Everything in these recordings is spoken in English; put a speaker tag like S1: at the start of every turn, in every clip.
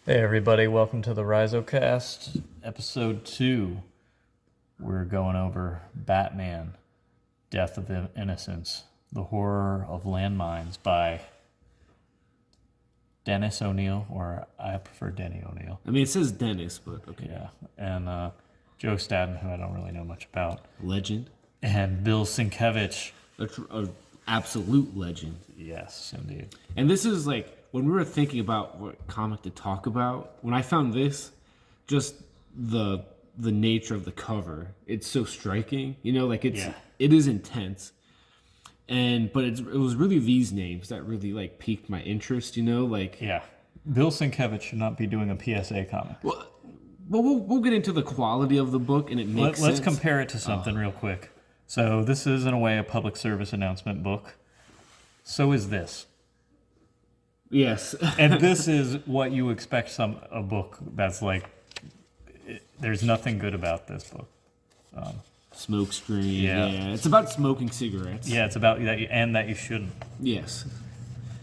S1: Hey everybody, welcome to the Rhizocast, episode 2. We're going over Batman, Death of Innocence, The Horror of Landmines by Dennis O'Neil, or I prefer Denny O'Neil.
S2: I mean, it says Dennis, but okay.
S1: Yeah, and Joe Staten, who I don't really know much about,
S2: Legend.
S1: and Bill Sienkiewicz.
S2: A absolute legend.
S1: Yes, indeed.
S2: And this is like, when we were thinking about what comic to talk about, when I found this, just the nature of the cover, it's so striking. You know, like it is intense. But it was really these names that really like piqued my interest, you know, like
S1: Bill Sienkiewicz should not be doing a PSA comic.
S2: Well, we'll get into the quality of the book, and it makes sense.
S1: Let's compare it to something real quick. So this is, in a way, a public service announcement book. So is this.
S2: Yes.
S1: And this is what you expect a book that's like, there's nothing good about this book.
S2: Smoke screen. Yeah. It's about smoking cigarettes.
S1: Yeah, it's about that, and that you shouldn't.
S2: Yes.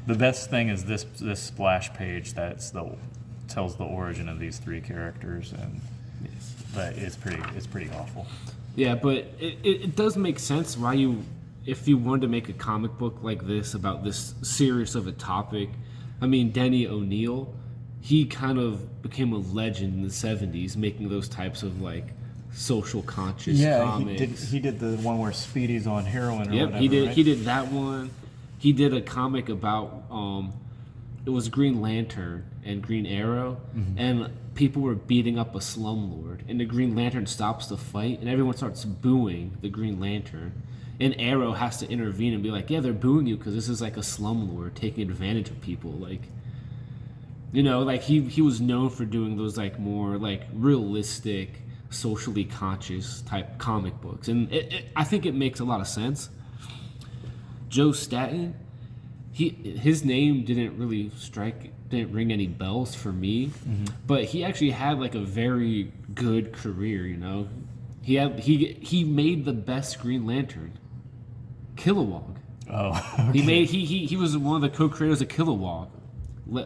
S1: The best thing is this splash page tells the origin of these three characters, and but it's pretty awful.
S2: Yeah, but it does make sense why if you wanted to make a comic book like this about this serious of a topic. I mean, Denny O'Neil, he kind of became a legend in the 70s making those types of like social conscious comics.
S1: He did the one where Speedy's on heroin or
S2: yep,
S1: whatever,
S2: he did.
S1: right?
S2: He did that one. He did a comic about it was Green Lantern and Green Arrow, and people were beating up a slumlord, and the Green Lantern stops the fight, and everyone starts booing the Green Lantern, and Arrow has to intervene and be like, yeah, they're booing you because this is like a slumlord taking advantage of people, like, you know, like he was known for doing those like more like realistic, socially conscious type comic books, and I think it makes a lot of sense. Joe Staten, his name didn't ring any bells for me, but he actually had like a very good career. You know, he made the best Green Lantern, Kilowog.
S1: Oh, okay.
S2: He was one of the co-creators of Kilowog,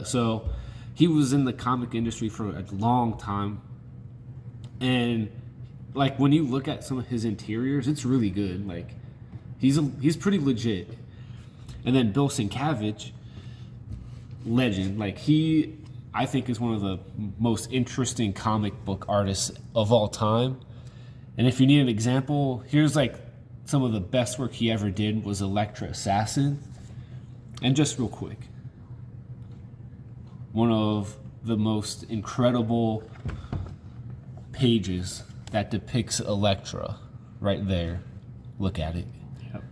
S2: so he was in the comic industry for a long time, and like when you look at some of his interiors, it's really good. Like he's pretty legit. And then Bill Sienkiewicz, legend. Like I think is one of the most interesting comic book artists of all time. And if you need an example, here's like some of the best work he ever did was Elektra Assassin. And just real quick, one of the most incredible pages that depicts Elektra right there. Look at it.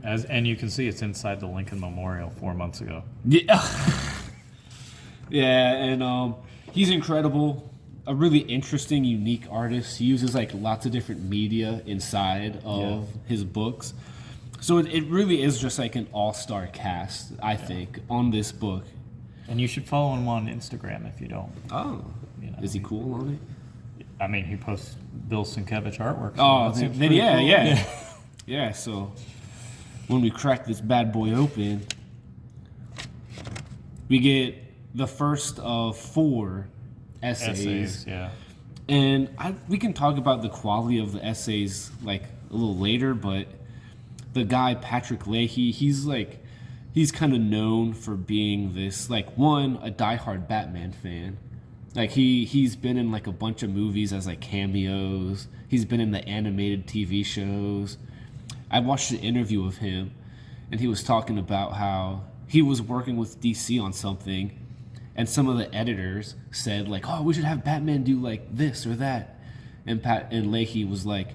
S1: And you can see it's inside the Lincoln Memorial 4 months ago.
S2: Yeah. Yeah, and he's incredible. A really interesting, unique artist. He uses like lots of different media inside of his books. So it really is just like an all-star cast, I think, on this book.
S1: And you should follow him on Instagram if you don't.
S2: Oh.
S1: You know,
S2: Is he cool on it?
S1: I mean, he posts Bill Sienkiewicz artwork. So
S2: Oh,
S1: that seems
S2: then
S1: pretty
S2: yeah,
S1: cool.
S2: yeah. Yeah, so when we crack this bad boy open, we get the first of 4 essays.
S1: Yeah.
S2: And we can talk about the quality of the essays like a little later, but the guy Patrick Leahy, he's kind of known for being this like a diehard Batman fan. Like he's been in like a bunch of movies as like cameos. He's been in the animated TV shows. I watched an interview of him, and he was talking about how he was working with DC on something, and some of the editors said like, "Oh, we should have Batman do like this or that," and Leahy was like,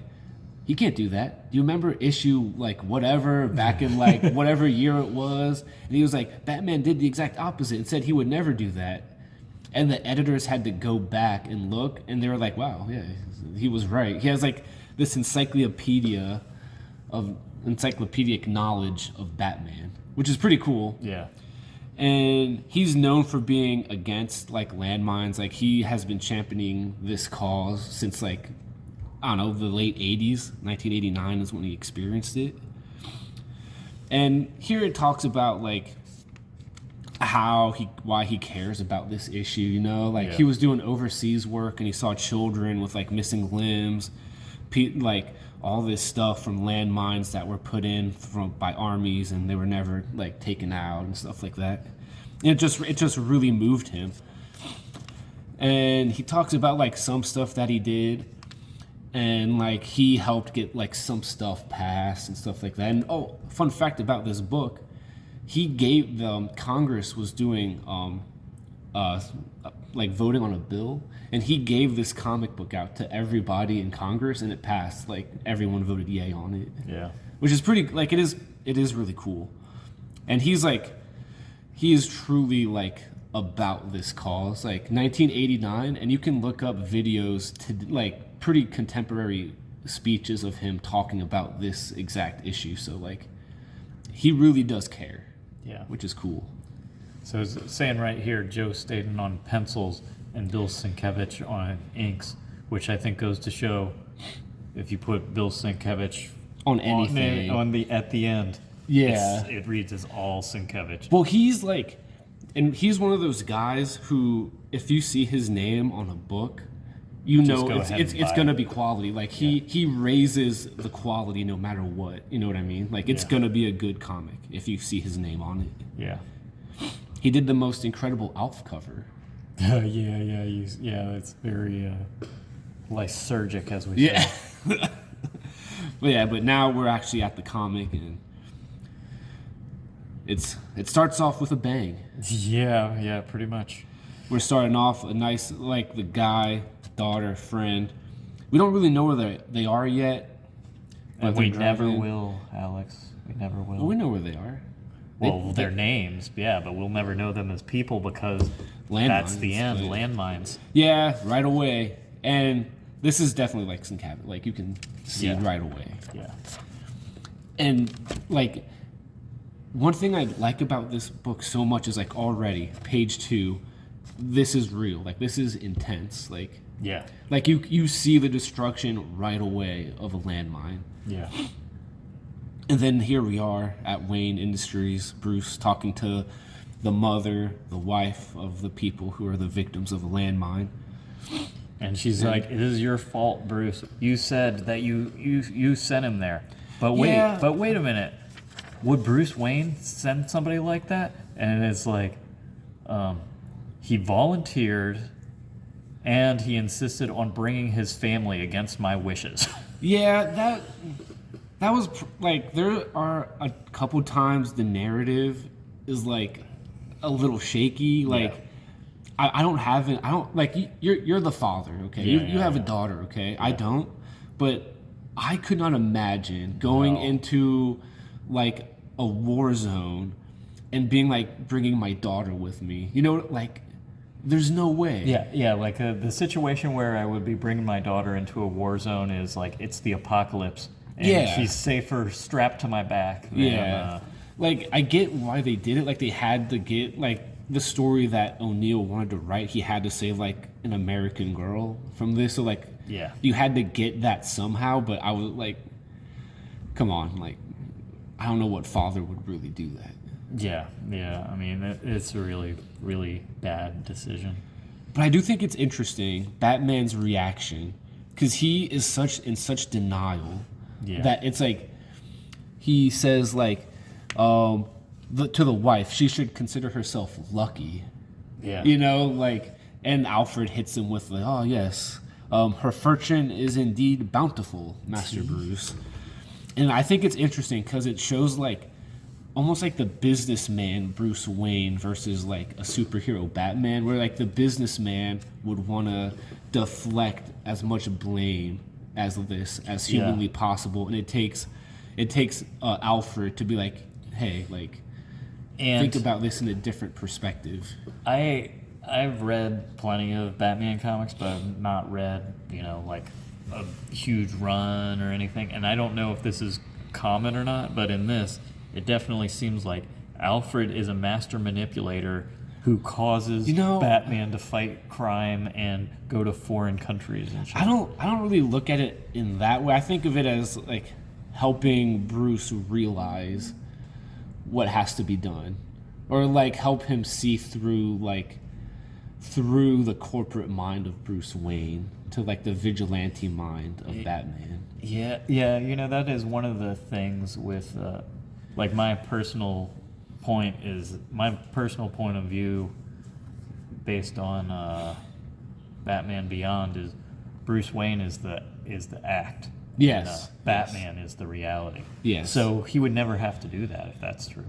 S2: "He can't do that. Do you remember issue like whatever back in like whatever year it was?" And he was like, "Batman did the exact opposite and said he would never do that." And the editors had to go back and look, and they were like, "Wow, yeah, he was right." He has like this encyclopedic knowledge of Batman, which is pretty cool.
S1: Yeah.
S2: And he's known for being against like landmines. Like he has been championing this cause since like, I don't know, the late 80s. 1989 is when he experienced it. And here it talks about like why he cares about this issue, you know? Like,
S1: Yeah.
S2: he was doing overseas work, and he saw children with, like, missing limbs, like, all this stuff from landmines that were put in by armies, and they were never, like, taken out and stuff like that. And it just really moved him. And he talks about, like, some stuff that he did, and, like, he helped get, like, some stuff passed and stuff like that. And, fun fact about this book, he gave Congress was doing like voting on a bill, and he gave this comic book out to everybody in Congress, and it passed. Like, everyone voted yay on it.
S1: Yeah.
S2: Which is pretty, like, it is really cool. And he is truly, like, about this cause. Like, 1989, and you can look up videos to, like, pretty contemporary speeches of him talking about this exact issue. So, like, he really does care.
S1: Yeah.
S2: Which is cool.
S1: So it's saying right here, Joe Staten on pencils and Bill Sienkiewicz on inks, which I think goes to show if you put Bill Sienkiewicz
S2: On anything.
S1: at the end,
S2: Yeah.
S1: it reads as all Sienkiewicz.
S2: Well, he's like, and he's one of those guys who, if you see his name on a book, you
S1: Just
S2: know
S1: go ahead
S2: it's
S1: and buy
S2: gonna
S1: it.
S2: be quality. Like, he raises the quality no matter what. You know what I mean? Like, it's
S1: Yeah.
S2: gonna be a good comic if you see his name on it.
S1: Yeah.
S2: He did the most incredible Alf cover.
S1: Yeah. It's very lysergic, as we say.
S2: But now we're actually at the comic, and it starts off with a bang.
S1: Yeah, pretty much.
S2: We're starting off a nice, like, the guy, daughter, friend. We don't really know where they are yet.
S1: And
S2: they're
S1: we never
S2: driving.
S1: will, Alex. We never will.
S2: Well, we know where they are.
S1: Well, their names, yeah, but we'll never know them as people because
S2: Landmines,
S1: that's the end.
S2: but-
S1: Landmines.
S2: Yeah, right away. And this is definitely like some cabin. Like, you can see
S1: Yeah.
S2: right away.
S1: Yeah.
S2: And, like, one thing I like about this book so much is, like, already, page 2, this is real. Like, this is intense. Like,
S1: Yeah.
S2: you see the destruction right away of a landmine.
S1: Yeah.
S2: And then here we are at Wayne Industries, Bruce talking to the mother, the wife of the people who are the victims of a landmine.
S1: And she's like, "It is your fault, Bruce. You said that you sent him there. But wait a minute. Would Bruce Wayne send somebody like that?" And it's like, he volunteered, and he insisted on bringing his family against my wishes.
S2: Yeah, that was like, there are a couple times the narrative is like a little shaky. Like, I don't have it. I don't, like, you're the father, okay? You have a daughter, okay? I don't, but I could not imagine going into, like, a war zone and being like, bringing my daughter with me. You know, like, there's no way.
S1: Yeah. Like the situation where I would be bringing my daughter into a war zone is like it's the apocalypse, and she's safer strapped to my back. Than,
S2: Like, I get why they did it. Like, they had to get, like, the story that O'Neill wanted to write. He had to save, like, an American girl from this. So, like, you had to get that somehow. But I was like, come on, like, I don't know what father would really do that.
S1: Yeah. I mean, it's a really, really bad decision.
S2: But I do think it's interesting, Batman's reaction, because he is in such denial that it's like, he says, like, to the wife, she should consider herself lucky.
S1: Yeah.
S2: You know, like, and Alfred hits him with, like, oh, yes, her fortune is indeed bountiful, Master Bruce. And I think it's interesting because it shows, like, almost like the businessman Bruce Wayne versus, like, a superhero Batman, where, like, the businessman would want to deflect as much blame as humanly possible, and it takes Alfred to be like, hey, like,
S1: And
S2: think about this in a different perspective.
S1: I've read plenty of Batman comics, but I've not read, like a huge run or anything. And I don't know if this is common or not, but in this, it definitely seems like Alfred is a master manipulator who causes Batman to fight crime and go to foreign countries and shit.
S2: I don't really look at it in that way. I think of it as, like, helping Bruce realize what has to be done. or like help him see through the corporate mind of Bruce Wayne to like the vigilante mind of Batman.
S1: Yeah, that is one of the things with, like my personal point of view based on Batman Beyond is Bruce Wayne is the act.
S2: Yes.
S1: And, Batman is the reality.
S2: Yes.
S1: So he would never have to do that if that's true.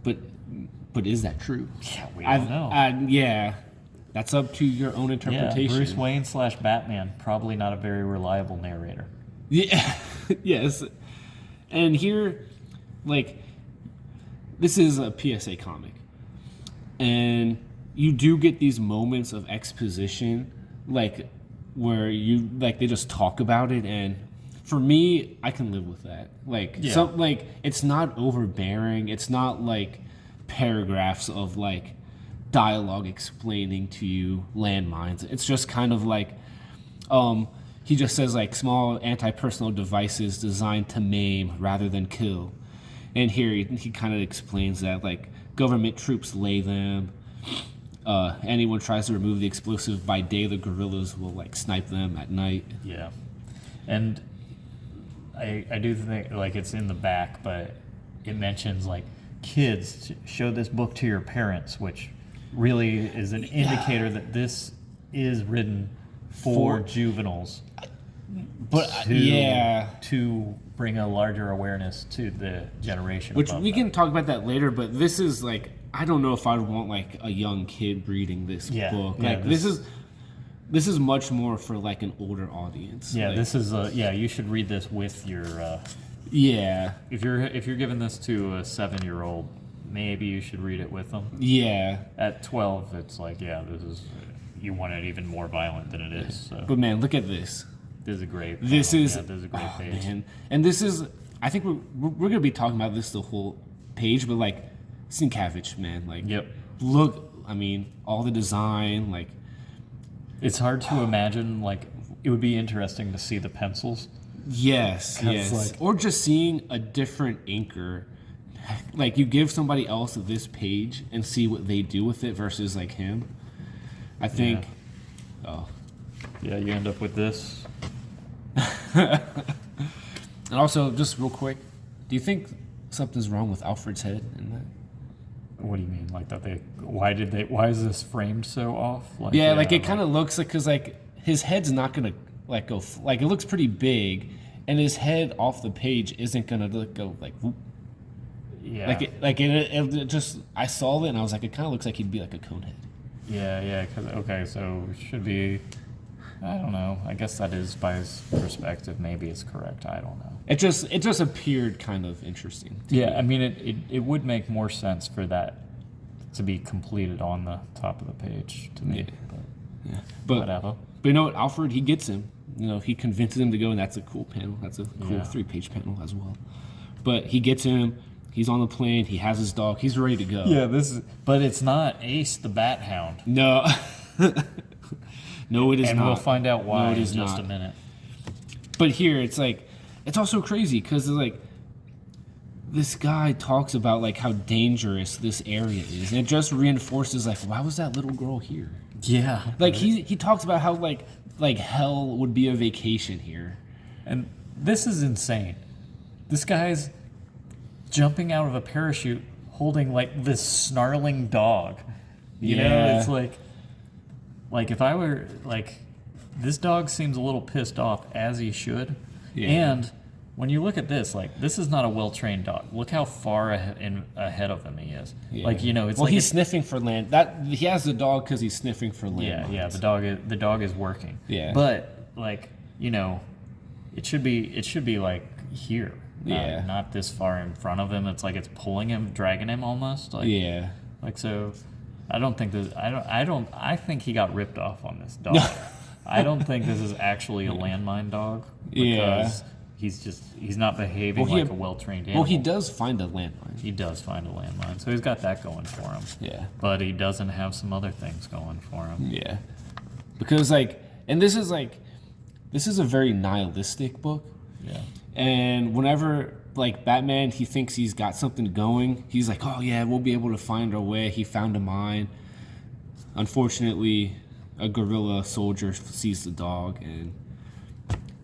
S2: But is that true?
S1: Yeah, we don't know.
S2: Yeah. That's up to your own interpretation.
S1: Yeah, Bruce Wayne / Batman, probably not a very reliable narrator.
S2: Yeah. Yes. And here, like, this is a PSA comic. And you do get these moments of exposition, like, where they just talk about it. And for me, I can live with that. Like, it's not overbearing. It's not like paragraphs of, like, dialogue explaining to you landmines. It's just kind of like, he just says like small anti-personnel devices designed to maim rather than kill. And here he kind of explains that like government troops lay them. Anyone tries to remove the explosive by day, the guerrillas will like snipe them at night.
S1: Yeah, and I do think like it's in the back, but it mentions like kids show this book to your parents, which really is an indicator that this is written for juveniles.
S2: But
S1: to bring a larger awareness to the generation.
S2: Which we can talk about that later, but this is like, I don't know if I'd want like a young kid reading this book. Like this is much more for like an older audience.
S1: Yeah,
S2: like,
S1: this is you should read this with your If you're giving this to a 7-year-old, maybe you should read it with them.
S2: Yeah.
S1: At 12, it's like, this is, you want it even more violent than it is. So.
S2: But man, look at this.
S1: This is a great.
S2: This is
S1: a great page.
S2: Man. And this is, I think we're gonna be talking about this the whole page, but like Sienkiewicz, man, like look, I mean, all the design, like
S1: it's hard to imagine. Like it would be interesting to see the pencils.
S2: Yes. Like, or just seeing a different inker. Like you give somebody else this page and see what they do with it versus like him. I think. Yeah. Oh.
S1: Yeah, you end up with this.
S2: And also, just real quick, do you think something's wrong with Alfred's head in that?
S1: What do you mean? Like that why is this framed so off? Like,
S2: like it kind of looks like, because like his head's not gonna like go like it looks pretty big, and his head off the page isn't gonna go like whoop.
S1: Yeah.
S2: It just, I saw it and I was like, it kind of looks like he'd be like a cone head.
S1: Yeah. So it should be. I don't know. I guess that is by his perspective. Maybe it's correct. I don't know.
S2: It just appeared kind of interesting.
S1: Yeah, I mean, it would make more sense for that to be completed on the top of the page to me.
S2: But
S1: whatever.
S2: But you know what? Alfred, he gets him. You know, he convinces him to go, and that's a cool panel. That's a cool 3-page panel as well. But he gets him. He's on the plane. He has his dog. He's ready to go.
S1: Yeah, but it's not Ace the Bat Hound.
S2: No. No, it is not.
S1: And we'll find out why in just
S2: a
S1: minute.
S2: But here, it's like, it's also crazy because like this guy talks about like how dangerous this area is, and it just reinforces like, why was that little girl here?
S1: Yeah.
S2: Like he talks about how like hell would be a vacation here,
S1: and this is insane. This guy's jumping out of a parachute holding like this snarling dog. You know, it's like if I were like, this dog seems a little pissed off, as he should. Yeah. And when you look at this, like, this is not a well-trained dog. Look how far ahead of him he is. Yeah. Like, you know, it's
S2: he's sniffing for land. That he has the dog because he's sniffing for land.
S1: Yeah. The dog is working.
S2: Yeah.
S1: But like, you know, it should be like here. Not this far in front of him. It's like it's pulling him, dragging him almost. Like,
S2: yeah.
S1: Like so. I think he got ripped off on this dog. I don't think this is actually a landmine dog because he's not behaving like a well-trained animal.
S2: Well, he does find a landmine.
S1: He does find a landmine, so he's got that going for him.
S2: Yeah.
S1: But he doesn't have some other things going for him.
S2: Yeah. Because this is a very nihilistic book.
S1: Yeah.
S2: And whenever like Batman, he thinks he's got something going. He's like, oh yeah, we'll be able to find our way. He found a mine. Unfortunately, a guerrilla soldier sees the dog, and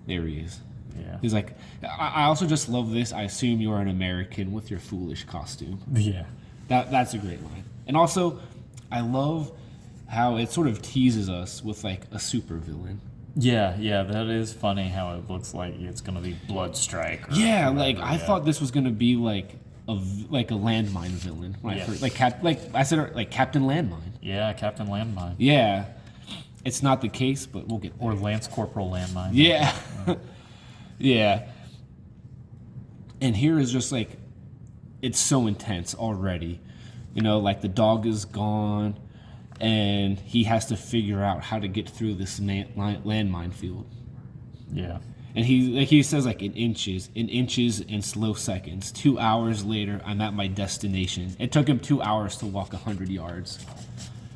S2: there he is.
S1: Yeah.
S2: He's like, I also just love this. I assume you are an American with your foolish costume.
S1: Yeah.
S2: That's a great line. And also, I love how it sort of teases us with like a super villain.
S1: Yeah, that is funny how it looks like it's gonna be Bloodstrike.
S2: Yeah, like I thought this was gonna be like a landmine villain. When I first, like I said, like Captain Landmine.
S1: Yeah, Captain Landmine.
S2: Yeah, it's not the case, but we'll get there.
S1: Or Lance Corporal Landmine.
S2: Yeah, yeah. And here is just like, it's so intense already. You know, like the dog is gone, and he has to figure out how to get through this landmine field.
S1: Yeah.
S2: And he says like in inches and slow seconds. 2 hours later, I'm at my destination. It took him 2 hours to walk 100 yards.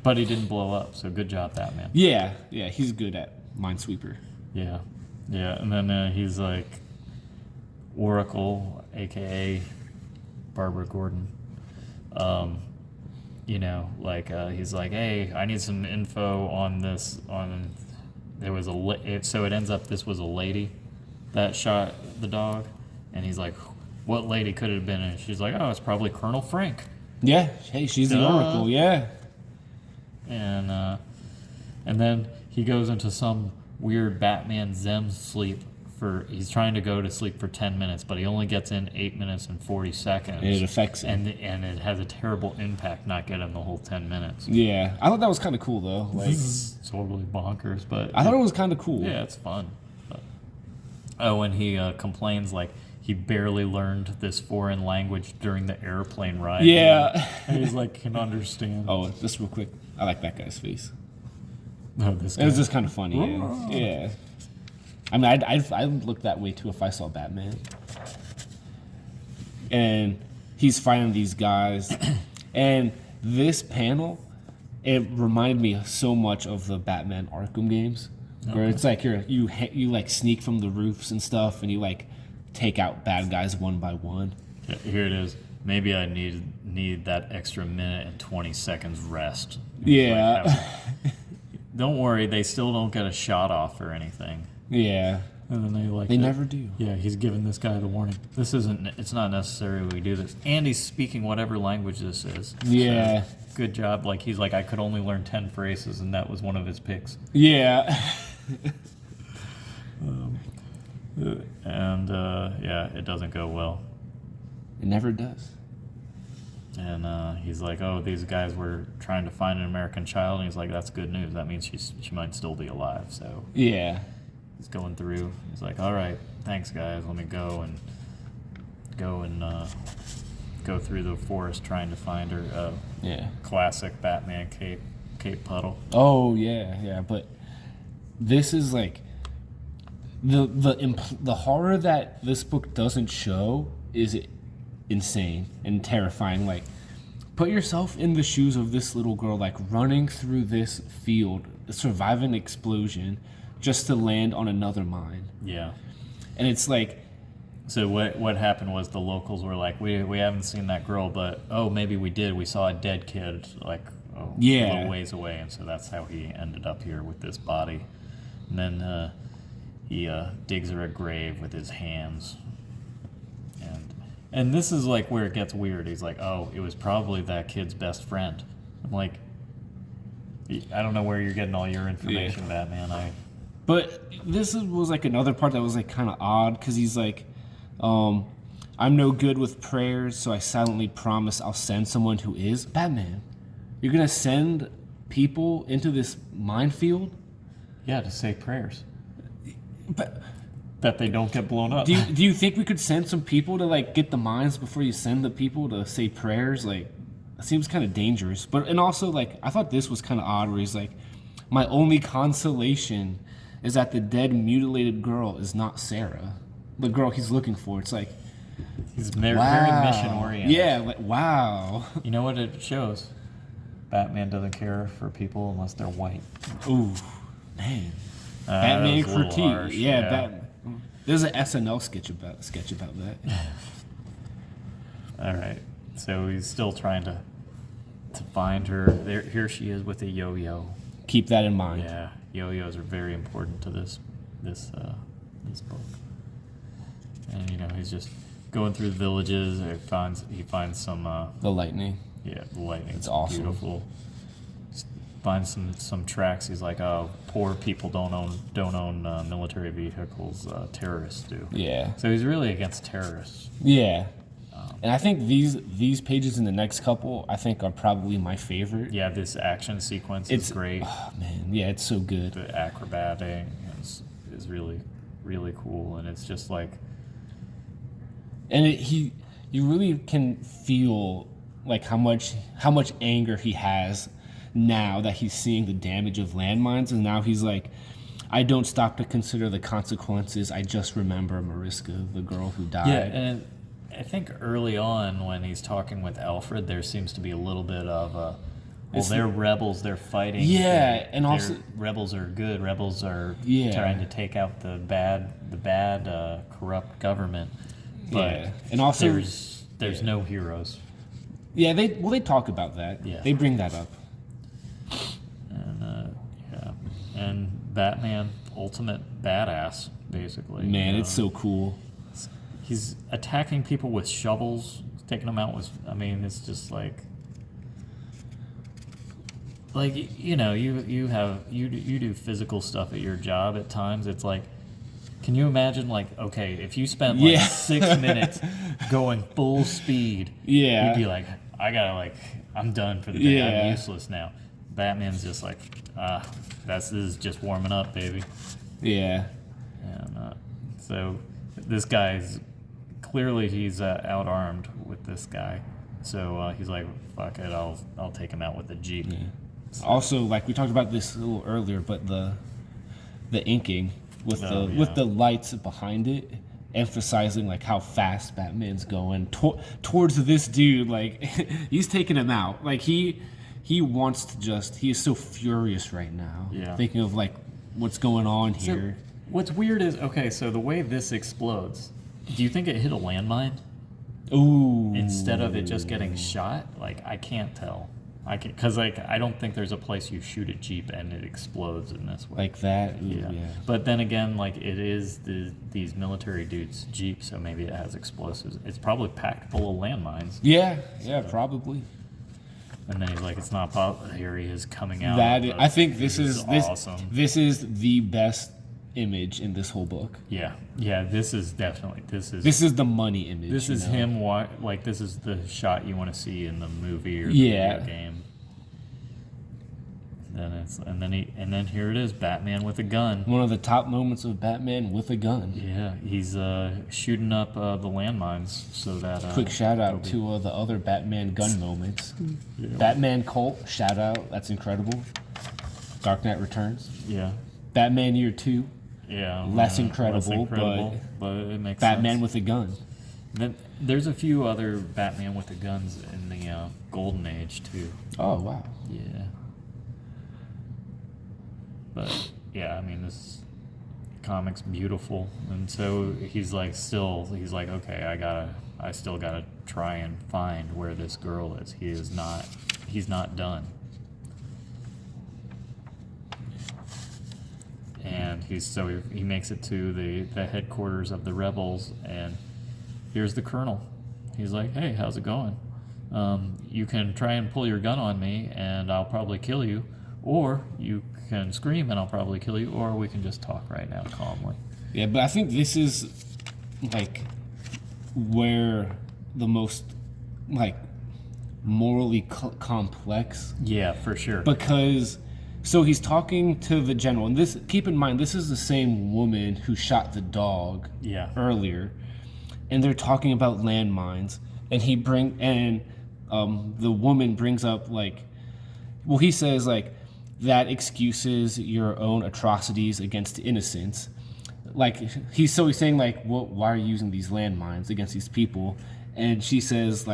S1: But he didn't blow up, so good job, Batman.
S2: Yeah, he's good at Minesweeper.
S1: Yeah. And then he's like Oracle, a.k.a. Barbara Gordon. You know, like he's like, hey, I need some info on this. There was so it ends up this was a lady that shot the dog, and he's like, what lady could it have been? And she's like, oh, it's probably Colonel Frank.
S2: Yeah, hey, she's the Oracle. Yeah.
S1: And then he goes into some weird Batman Zem sleep. He's trying to go to sleep for 10 minutes, but he only gets in 8 minutes and 40 seconds.
S2: And it affects him.
S1: And it has a terrible impact not getting the whole 10 minutes.
S2: Yeah. I thought that was kind of cool, though. Like,
S1: this is totally bonkers, but...
S2: I thought it was kind of cool.
S1: Yeah, it's fun. But, and he complains, like, he barely learned this foreign language during the airplane ride.
S2: Yeah.
S1: And he's like, can understand.
S2: Oh, just real quick. I like that guy's face.
S1: Oh, this guy.
S2: It was just kind of funny. Yeah. I mean, I'd look that way too if I saw Batman. And he's fighting these guys. And this panel, it reminded me so much of the Batman Arkham games, where it's like you like sneak from the roofs and stuff, and you like take out bad guys one by one.
S1: Here it is. Maybe I need that extra minute and 20 seconds rest.
S2: Yeah.
S1: Like, don't worry, they still don't get a shot off or anything.
S2: Yeah.
S1: And then
S2: they never do.
S1: Yeah, he's giving this guy the warning. It's not necessary we do this. And he's speaking whatever language this is.
S2: Yeah.
S1: So, good job. Like, he's like, I could only learn 10 phrases, and that was one of his picks.
S2: Yeah.
S1: It doesn't go well.
S2: It never does.
S1: And he's like, oh, these guys were trying to find an American child. And he's like, that's good news. That means she might still be alive. So
S2: yeah.
S1: He's going through. He's like, all right, thanks, guys. Let me go through the forest trying to find her. Classic Batman cape puddle.
S2: Oh, yeah. But this is like the horror that this book doesn't show is insane and terrifying. Like, put yourself in the shoes of this little girl, like running through this field, surviving an explosion, just to land on another mine. Yeah. And it's like...
S1: So what happened was the locals were like, we haven't seen that girl, but, oh, maybe we did. We saw a dead kid, like, a little ways away, and so that's how he ended up here with this body. And then he digs her a grave with his hands. And this is, like, where it gets weird. He's like, oh, it was probably that kid's best friend. I'm like, I don't know where you're getting all your information, Batman.
S2: But this was like another part that was like kind of odd, because he's like, I'm no good with prayers, so I silently promise I'll send someone who is. Batman, you're gonna send people into this minefield?
S1: Yeah, to say prayers.
S2: But
S1: that they don't get blown up.
S2: Do you think we could send some people to like get the mines before you send the people to say prayers? Like, it seems kind of dangerous. And also, like, I thought this was kind of odd, where he's like, my only consolation is that the dead, mutilated girl is not Sarah, the girl he's looking for. It's like...
S1: He's very mission-oriented.
S2: Yeah, like, wow.
S1: You know what it shows? Batman doesn't care for people unless they're white.
S2: Ooh, man. Batman critique.
S1: Yeah.
S2: Batman. There's an SNL sketch about that.
S1: All right. So he's still trying to find her. Here she is with a yo-yo.
S2: Keep that in mind.
S1: Yeah, yo-yos are very important to this book. And he's just going through the villages. He finds some
S2: The lightning.
S1: the lightning.
S2: It's awesome.
S1: Beautiful. Finds some tracks. He's like, oh, poor people don't own military vehicles. Terrorists do.
S2: Yeah.
S1: So he's really against terrorists.
S2: Yeah. And I think these pages in the next couple, I think, are probably my favorite.
S1: Yeah, this action sequence is great.
S2: Oh, man. Yeah, it's so good.
S1: The acrobating is really, really cool. And it's just like...
S2: And you really can feel like how much anger he has now that he's seeing the damage of landmines, and now he's like, I don't stop to consider the consequences. I just remember Mariska, the girl who died.
S1: Yeah, and I think early on when he's talking with Alfred, there seems to be a little bit of they're rebels, they're fighting.
S2: Yeah, and also
S1: rebels are good. Rebels are trying to take out the bad corrupt government. But
S2: and also
S1: there's no heroes.
S2: Yeah, they talk about that.
S1: Yeah,
S2: they bring that up.
S1: And Batman, ultimate badass, basically.
S2: Man, it's so cool.
S1: He's attacking people with shovels, taking them out with. I mean, it's just like you do physical stuff at your job at times. It's like, can you imagine, like, okay, if you spent 6 minutes going full speed, you'd be like, I'm done for the day. I'm useless now. Batman's just like, this is just warming up, baby.
S2: Yeah.
S1: And so this guy's clearly he's out-armed with this guy. So he's like, fuck it, I'll take him out with the Jeep.
S2: Yeah. So. Also, like we talked about this a little earlier, but the inking with the lights behind it, emphasizing like how fast Batman's going towards this dude. Like he's taking him out. Like he wants to he is so furious right now.
S1: Yeah.
S2: Thinking of like what's going on here.
S1: So what's weird is, okay, so the way this explodes, do you think it hit a landmine?
S2: Ooh.
S1: Instead of it just getting shot? Like, I can't tell. Because I don't think there's a place you shoot a Jeep and it explodes in this way.
S2: Like that? Ooh,
S1: yeah. But then again, like, it is these military dudes' Jeep, so maybe it has explosives. It's probably packed full of landmines.
S2: Yeah, probably.
S1: And then he's like, it's not possible. Here he is coming out.
S2: I think this is
S1: awesome.
S2: This is the best image in this whole book.
S1: Yeah, this is definitely this is
S2: the money image.
S1: This is him. Like, this is the shot you want to see in the movie or the video game. And then here it is, Batman with a gun.
S2: One of the top moments of Batman with a gun.
S1: Yeah, he's shooting up the landmines so that.
S2: Quick shout out to the other Batman gun moments. Yeah. Batman Colt, shout out, that's incredible. Dark Knight Returns.
S1: Yeah.
S2: Batman Year 2.
S1: Yeah.
S2: Less incredible,
S1: but it makes
S2: Batman
S1: sense.
S2: with a gun.
S1: Then there's a few other Batman with the guns in the Golden Age too.
S2: Oh wow.
S1: Yeah. But yeah, I mean, this comic's beautiful, and so he's like, okay, I still gotta try and find where this girl is. He's not done. And he makes it to the headquarters of the rebels, and here's the colonel. He's like, hey, how's it going? You can try and pull your gun on me, and I'll probably kill you, or you can scream and I'll probably kill you, or we can just talk right now calmly.
S2: Yeah, but I think this is like where the most like morally complex.
S1: Yeah, for sure.
S2: Because so he's talking to the general, and this, keep in mind, this is the same woman who shot the dog earlier, and they're talking about landmines, and the woman brings up he says that excuses your own atrocities against innocents. He's saying why are you using these landmines against these people? And she says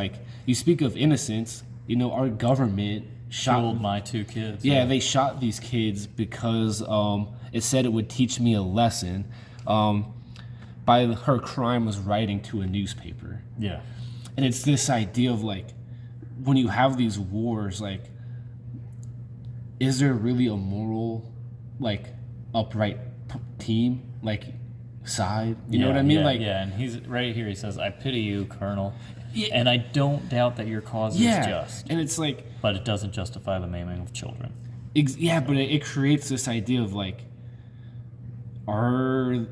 S2: you speak of innocence, our government
S1: killed my 2 kids.
S2: Yeah, they shot these kids because it said it would teach me a lesson by her crime was writing to a newspaper.
S1: Yeah.
S2: And it's this idea of like, when you have these wars, like, is there really a moral, like, upright team, like, side? You know what I mean?
S1: Yeah,
S2: like,
S1: yeah, and he's right here. He says, "I pity you, Colonel,
S2: Yeah.
S1: and I don't doubt that your cause is just,
S2: and it's like,
S1: but it doesn't justify the maiming of children."
S2: but it creates this idea of like, are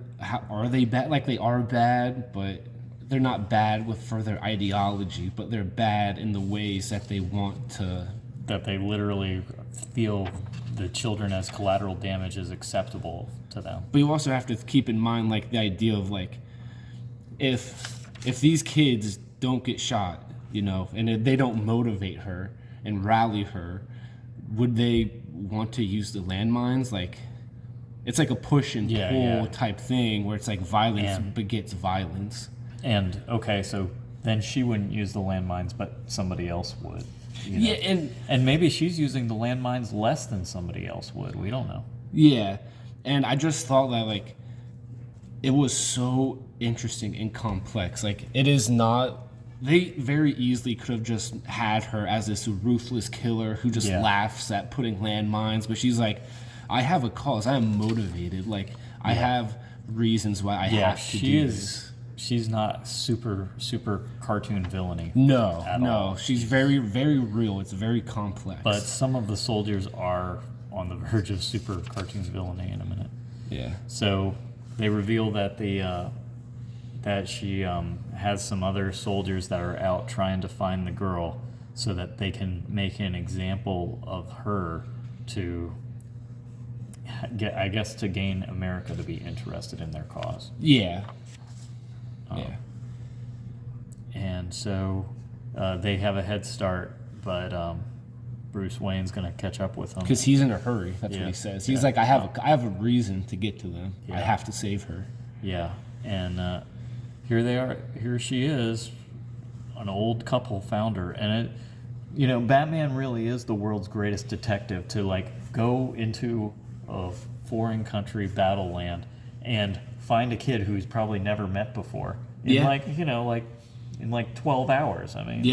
S2: they bad? Like, they are bad, but they're not bad for their ideology, but they're bad in the ways that they want to.
S1: That they literally feel the children as collateral damage is acceptable to them.
S2: But you also have to keep in mind, like, the idea of like, if these kids don't get shot, you know, and if they don't motivate her and rally her, would they want to use the landmines? Like, it's like a push and pull type thing where it's like violence begets violence.
S1: And okay, so then she wouldn't use the landmines, but somebody else would. You know?
S2: Yeah,
S1: and maybe she's using the landmines less than somebody else would. We don't know.
S2: Yeah, and I just thought that, like, it was so interesting and complex. Like, it is not. They very easily could have just had her as this ruthless killer who just laughs at putting landmines, but she's like, I have a cause. I am motivated. Like, I have reasons why I have to do this.
S1: She's not super cartoon villainy.
S2: No,
S1: all.
S2: She's very, very real. It's very complex.
S1: But some of the soldiers are on the verge of super cartoon villainy in a minute.
S2: Yeah.
S1: So they reveal that that she has some other soldiers that are out trying to find the girl so that they can make an example of her to to gain America to be interested in their cause.
S2: Yeah.
S1: And so they have a head start, but Bruce Wayne's going to catch up with them.
S2: Because he's in a hurry. That's what he says. He's like, I have a reason to get to them.
S1: Yeah.
S2: I have to save her.
S1: Yeah. And here they are. Here she is. An old couple found her. And Batman really is the world's greatest detective to like go into a foreign country battle land and find a kid who he's probably never met before in in 12 hours. I mean,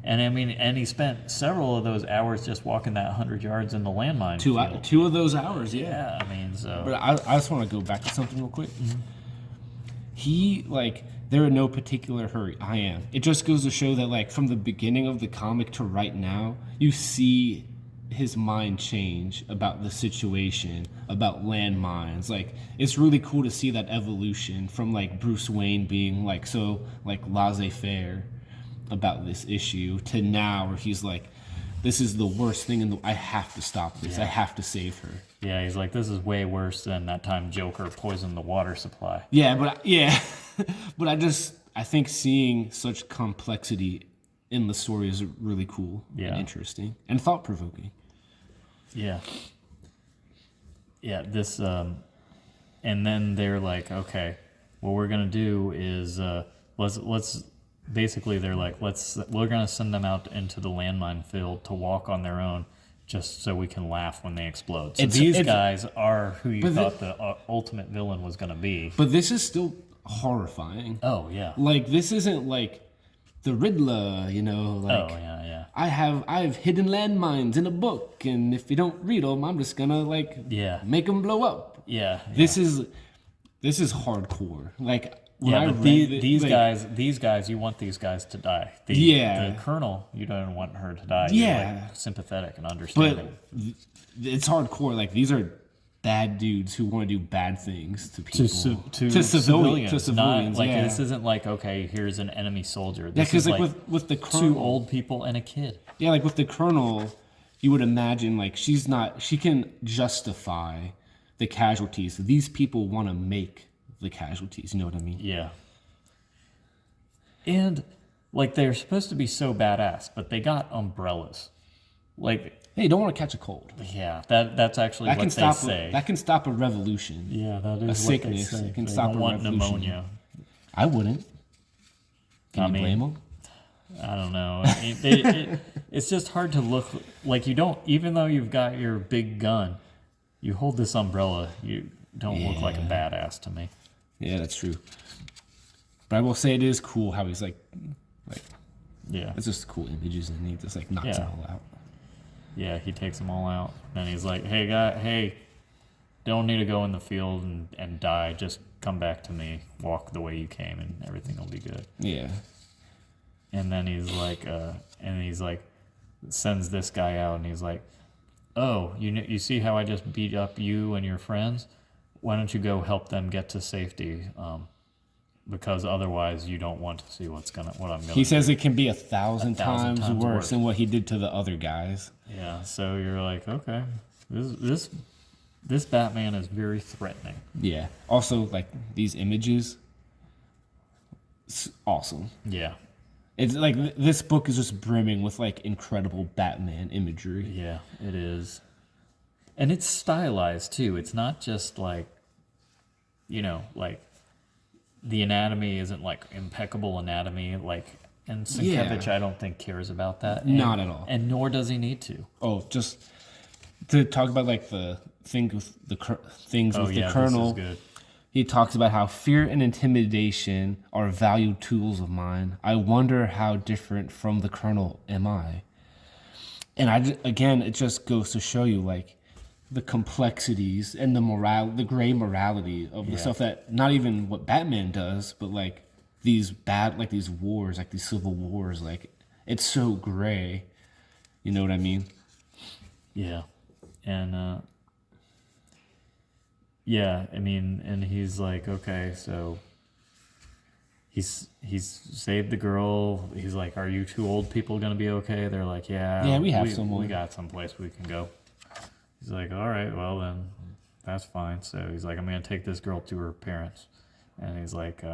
S1: and he spent several of those hours just walking that 100 yards in the landmine field.
S2: 2 of those hours.
S1: Yeah, I mean, so.
S2: But I just want to go back to something real quick. Mm-hmm. They're in no particular hurry. I am. It just goes to show that, like, from the beginning of the comic to right now, you see his mind change about the situation, about landmines. Like, it's really cool to see that evolution from, like, Bruce Wayne being, like, so, like, laissez-faire about this issue to now where he's like, this is the worst thing I have to stop this. I have to save her.
S1: Yeah, he's like, this is way worse than that time Joker poisoned the water supply.
S2: Yeah, but I think seeing such complexity in the story is really cool and interesting and thought-provoking.
S1: Yeah. Yeah, this, and then they're like, okay, what we're going to do is, let's basically they're like, we're going to send them out into the landmine field to walk on their own just so we can laugh when they explode. So these guys are who you thought the ultimate villain was going to be.
S2: But this is still horrifying.
S1: Oh, yeah.
S2: Like, this isn't like the Riddler, like,
S1: oh, yeah.
S2: I have hidden landmines in a book, and if you don't read them, I'm just gonna make them blow up.
S1: Yeah.
S2: This is hardcore. Like,
S1: these guys, you want these guys to die. The Colonel, you don't want her to die.
S2: Yeah.
S1: You're like sympathetic and understanding.
S2: But it's hardcore. Like, these are bad dudes who want to do bad things to people. To civilians.
S1: Not, like, this isn't like, okay, here's an enemy soldier. This
S2: because
S1: is like
S2: with the Colonel,
S1: 2 old people and a kid.
S2: Yeah, like with the Colonel, you would imagine, like, she can justify the casualties. These people want to make the casualties. You know what I mean?
S1: Yeah. And, like, they're supposed to be so badass, but they got umbrellas. Like,
S2: hey, you don't want to catch a cold.
S1: Yeah, that's actually what they say.
S2: That can stop a revolution.
S1: Yeah, that is
S2: a
S1: what
S2: sickness.
S1: They say.
S2: It can
S1: They
S2: stop
S1: don't
S2: a
S1: want
S2: revolution.
S1: pneumonia.
S2: I wouldn't. Can you blame them?
S1: I don't know. It's just hard to look like you don't. Even though you've got your big gun, you hold this umbrella. You don't look like a badass to me.
S2: Yeah, that's true. But I will say it is cool how he's like
S1: Yeah.
S2: it's just cool images, and he just like knocks them all out.
S1: Yeah, he takes them all out. Then he's like, hey, don't need to go in the field and die. Just come back to me. Walk the way you came, and everything will be good.
S2: Yeah.
S1: And then he's like, sends this guy out, and he's like, oh, you see how I just beat up you and your friends? Why don't you go help them get to safety? Because otherwise you don't want to see what I'm gonna.
S2: He says it can be 1,000
S1: 1,000
S2: times worse than what he did to the other guys.
S1: Yeah, so you're like, okay, this Batman is very threatening.
S2: Yeah. Also, like these images, it's awesome.
S1: Yeah.
S2: It's like this book is just brimming with like incredible Batman imagery.
S1: Yeah, it is. And it's stylized too. It's not just like, like the anatomy isn't like impeccable anatomy. Like, and Sienkiewicz, I don't think cares about that.
S2: Not at all.
S1: And nor does he need to.
S2: Oh, just to talk about like the things with the Colonel.
S1: This is good.
S2: He talks about how fear and intimidation are valued tools of mine. I wonder how different from the Colonel am I. And it just goes to show you like the complexities and the gray morality of the stuff that not even what Batman does, but like these wars, like these civil wars, like it's so gray. You know what I mean?
S1: Yeah. And yeah, I mean, and he's like, okay, so he's saved the girl. He's like, are you two old people gonna be okay? They're like, yeah,
S2: we have someone.
S1: We got someplace we can go. He's like, all right, well then, that's fine. So he's like, I'm gonna take this girl to her parents, and he's like,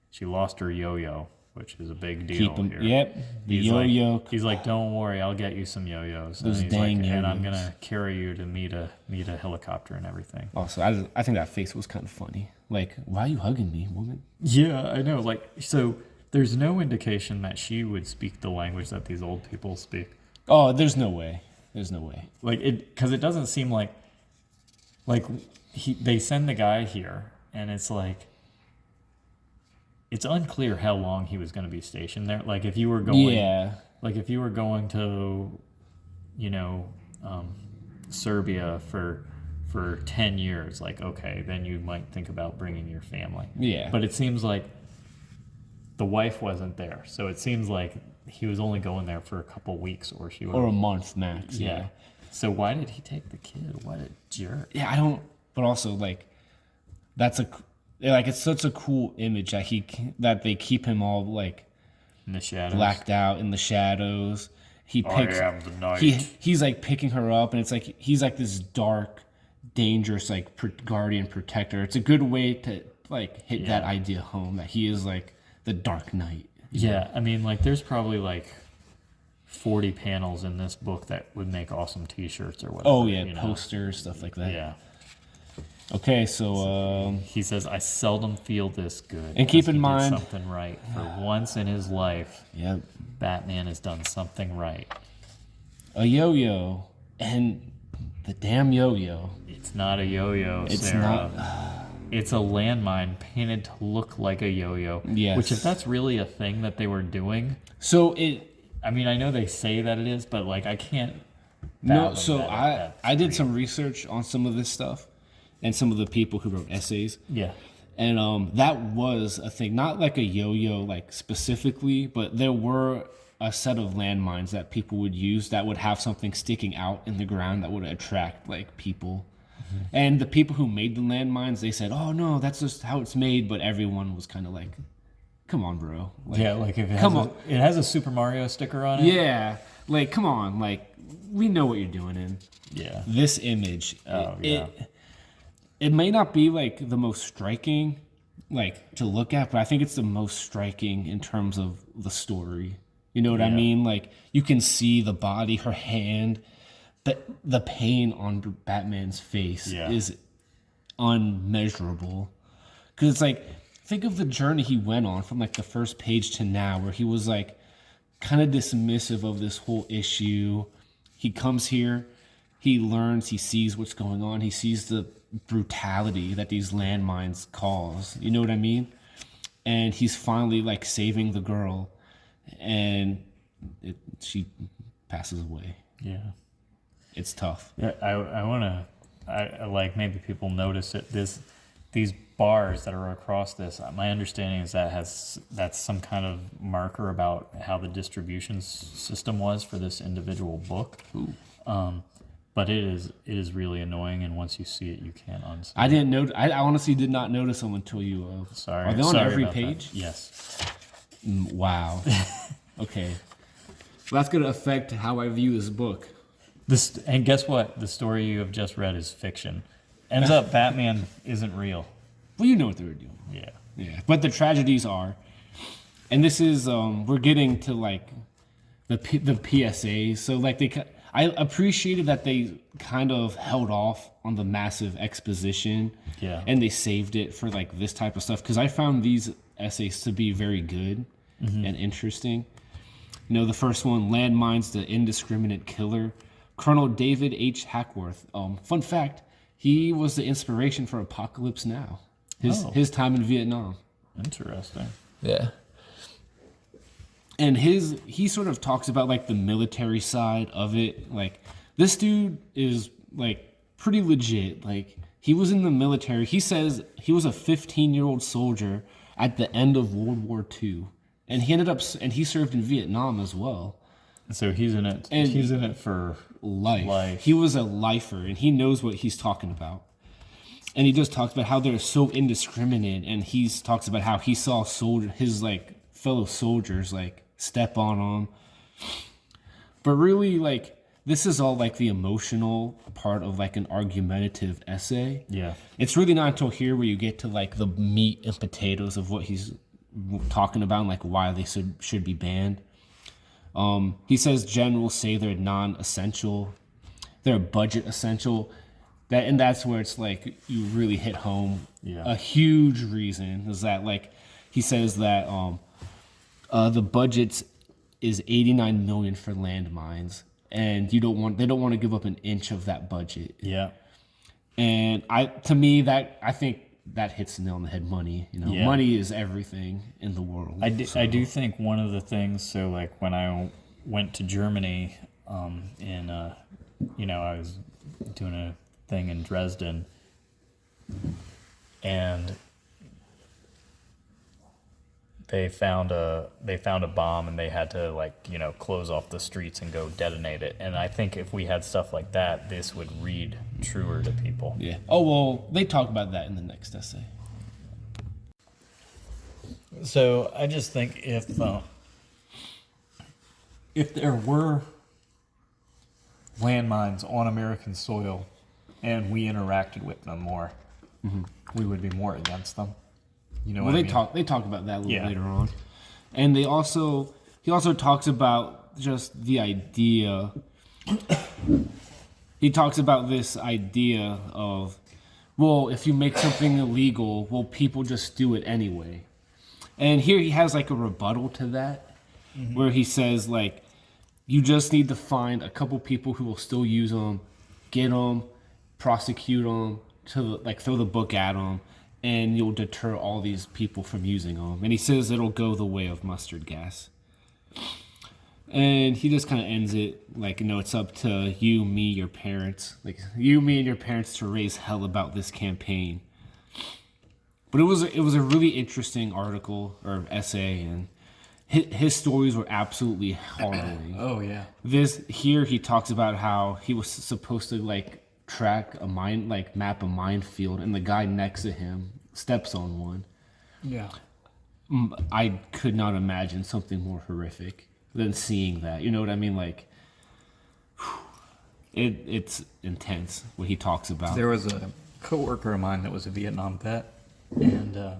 S1: she lost her yo-yo, which is a big deal here.
S2: Yep, the yo-yo.
S1: Like, he's like, don't worry, I'll get you some yo-yos.
S2: Those
S1: and he's
S2: dang
S1: like,
S2: yo-yos.
S1: and I'm gonna carry you to meet a helicopter and everything.
S2: Also, I think that face was kind of funny. Like, why are you hugging me, woman?
S1: Yeah, I know. Like, so there's no indication that she would speak the language that these old people speak.
S2: Oh, there's no way. There's no way.
S1: Like because it doesn't seem like they send the guy here, and it's like it's unclear how long he was going to be stationed there. Like if you were going, like if you were going to, Serbia for 10 years, like okay, then you might think about bringing your family.
S2: Yeah.
S1: But it seems like the wife wasn't there, so it seems like he was only going there for a couple weeks, or
S2: a month max. Yeah.
S1: So why did he take the kid? What a jerk.
S2: Yeah, I don't. But also, like, it's such a cool image that they keep him all like
S1: in the shadows,
S2: blacked out in the shadows. He picks.
S1: I am the night.
S2: He's like picking her up, and it's like he's like this dark, dangerous like guardian protector. It's a good way to like hit that idea home that he is like the Dark Knight.
S1: Yeah, I mean, like, there's probably like 40 panels in this book that would make awesome T-shirts or whatever.
S2: Oh yeah, posters, stuff like that.
S1: Yeah.
S2: Okay, so
S1: he says, "I seldom feel this good."
S2: And keep in
S1: he
S2: mind,
S1: did something right for once in his life.
S2: Yep.
S1: Batman has done something right.
S2: A yo-yo, and the damn yo-yo.
S1: It's not a yo-yo.
S2: It's
S1: Sarah.
S2: not.
S1: It's a landmine painted to look like a yo-yo.
S2: Yes.
S1: Which, if that's really a thing that they were doing,
S2: so
S1: I mean, I know they say that it is, but like I can't.
S2: No, so I did some research on some of this stuff, and some of the people who wrote essays.
S1: Yeah.
S2: And that was a thing, not like a yo-yo like specifically, but there were a set of landmines that people would use that would have something sticking out in the ground that would attract like people. Mm-hmm. And the people who made the landmines, they said, "Oh no, that's just how it's made." But everyone was kind of like, "Come on, bro." Like,
S1: yeah, like if it has a Super Mario sticker on it.
S2: Yeah, like come on, like we know what you're doing in.
S1: Yeah.
S2: This image.
S1: Oh yeah.
S2: It may not be like the most striking, like to look at, but I think it's the most striking in terms of the story. You know what I mean? Like you can see the body, her hand, the pain on Batman's face is unmeasurable. Because it's like, think of the journey he went on from like the first page to now, where he was like kind of dismissive of this whole issue. He comes here, he learns, he sees what's going on, he sees the brutality that these landmines cause. You know what I mean? and he's finally like saving the girl, and she passes away.
S1: Yeah.
S2: It's tough.
S1: Yeah, I want to, I like maybe people notice it. These bars that are across this. My understanding is that's some kind of marker about how the distribution system was for this individual book. But it is really annoying, and once you see it, you can't unsee.
S2: I didn't know. I honestly did not notice them until you.
S1: Sorry.
S2: Are they on
S1: Sorry
S2: every
S1: about
S2: page?
S1: That. Yes.
S2: Wow. Okay. Well, that's gonna affect how I view this book.
S1: And guess what? The story you have just read is fiction. Ends up Batman isn't real.
S2: Well, you know what they were doing.
S1: Yeah.
S2: Yeah. But the tragedies are, and this is we're getting to like the PSA. So like I appreciated that they kind of held off on the massive exposition.
S1: Yeah.
S2: And they saved it for like this type of stuff because I found these essays to be very good and interesting. You know, the first one, Landmines, the Indiscriminate Killer. Colonel David H. Hackworth. Fun fact, he was the inspiration for Apocalypse Now. His time in Vietnam.
S1: Interesting.
S2: Yeah. And he sort of talks about like the military side of it. Like this dude is like pretty legit. Like he was in the military. He says he was a 15-year-old soldier at the end of World War II. And he served in Vietnam as well.
S1: So he's in it. And he's in it for life.
S2: He was a lifer, and he knows what he's talking about. And he just talks about how they're so indiscriminate, and he talks about how he saw his like fellow soldiers like step on him. But really, like this is all like the emotional part of like an argumentative essay.
S1: Yeah.
S2: It's really not until here where you get to like the meat and potatoes of what he's talking about and like why they should be banned. He says generals say they're non-essential, they're budget essential. That's where it's like you really hit home.
S1: Yeah.
S2: A huge reason is that like he says that the budget is $89 million for landmines, and they don't want to give up an inch of that budget.
S1: Yeah.
S2: And I think that hits the nail on the head. Money, money is everything in the world.
S1: I do think one of the things. So like when I went to Germany, I was doing a thing in Dresden, and they found a bomb, and they had to close off the streets and go detonate it. And I think if we had stuff like that, this would read truer to people.
S2: Yeah. Oh well, they talk about that in the next essay.
S1: So I just think if there were landmines on American soil and we interacted with them more, we would be more against them. You know,
S2: they talk about that a little later on, and he also talks about just the idea. He talks about this idea of, well, if you make something illegal, well, people just do it anyway. And here he has like a rebuttal to that, where he says like, you just need to find a couple people who will still use them, get them, prosecute them, throw the book at them, and you'll deter all these people from using them. And he says it'll go the way of mustard gas. And he just kind of ends it like, it's up to you, me, your parents. Like, you, me, and your parents to raise hell about this campaign. But it was a really interesting article or essay, and his stories were absolutely harrowing.
S1: Oh, yeah.
S2: Here he talks about how he was supposed to, map a minefield, and the guy next to him steps on one.
S1: Yeah.
S2: I could not imagine something more horrific than seeing that. You know what I mean? Like, it's intense what he talks about.
S1: There was a coworker of mine that was a Vietnam vet, and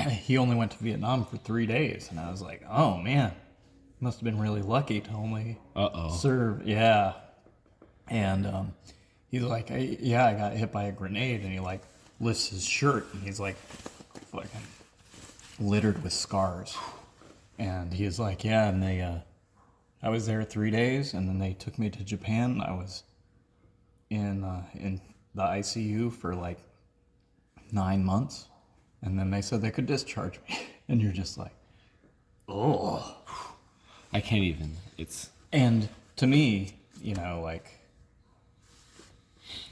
S1: he only went to Vietnam for 3 days, and I was like, oh man, must have been really lucky to only serve. Yeah. And he's like, I got hit by a grenade, and he lifts his shirt, and he's like fucking littered with scars. And he's like, yeah, and I was there 3 days, and then they took me to Japan. I was in the ICU for 9 months, And then they said they could discharge me. And you're just like, oh.
S2: I can't even. It's
S1: And to me, you know, like,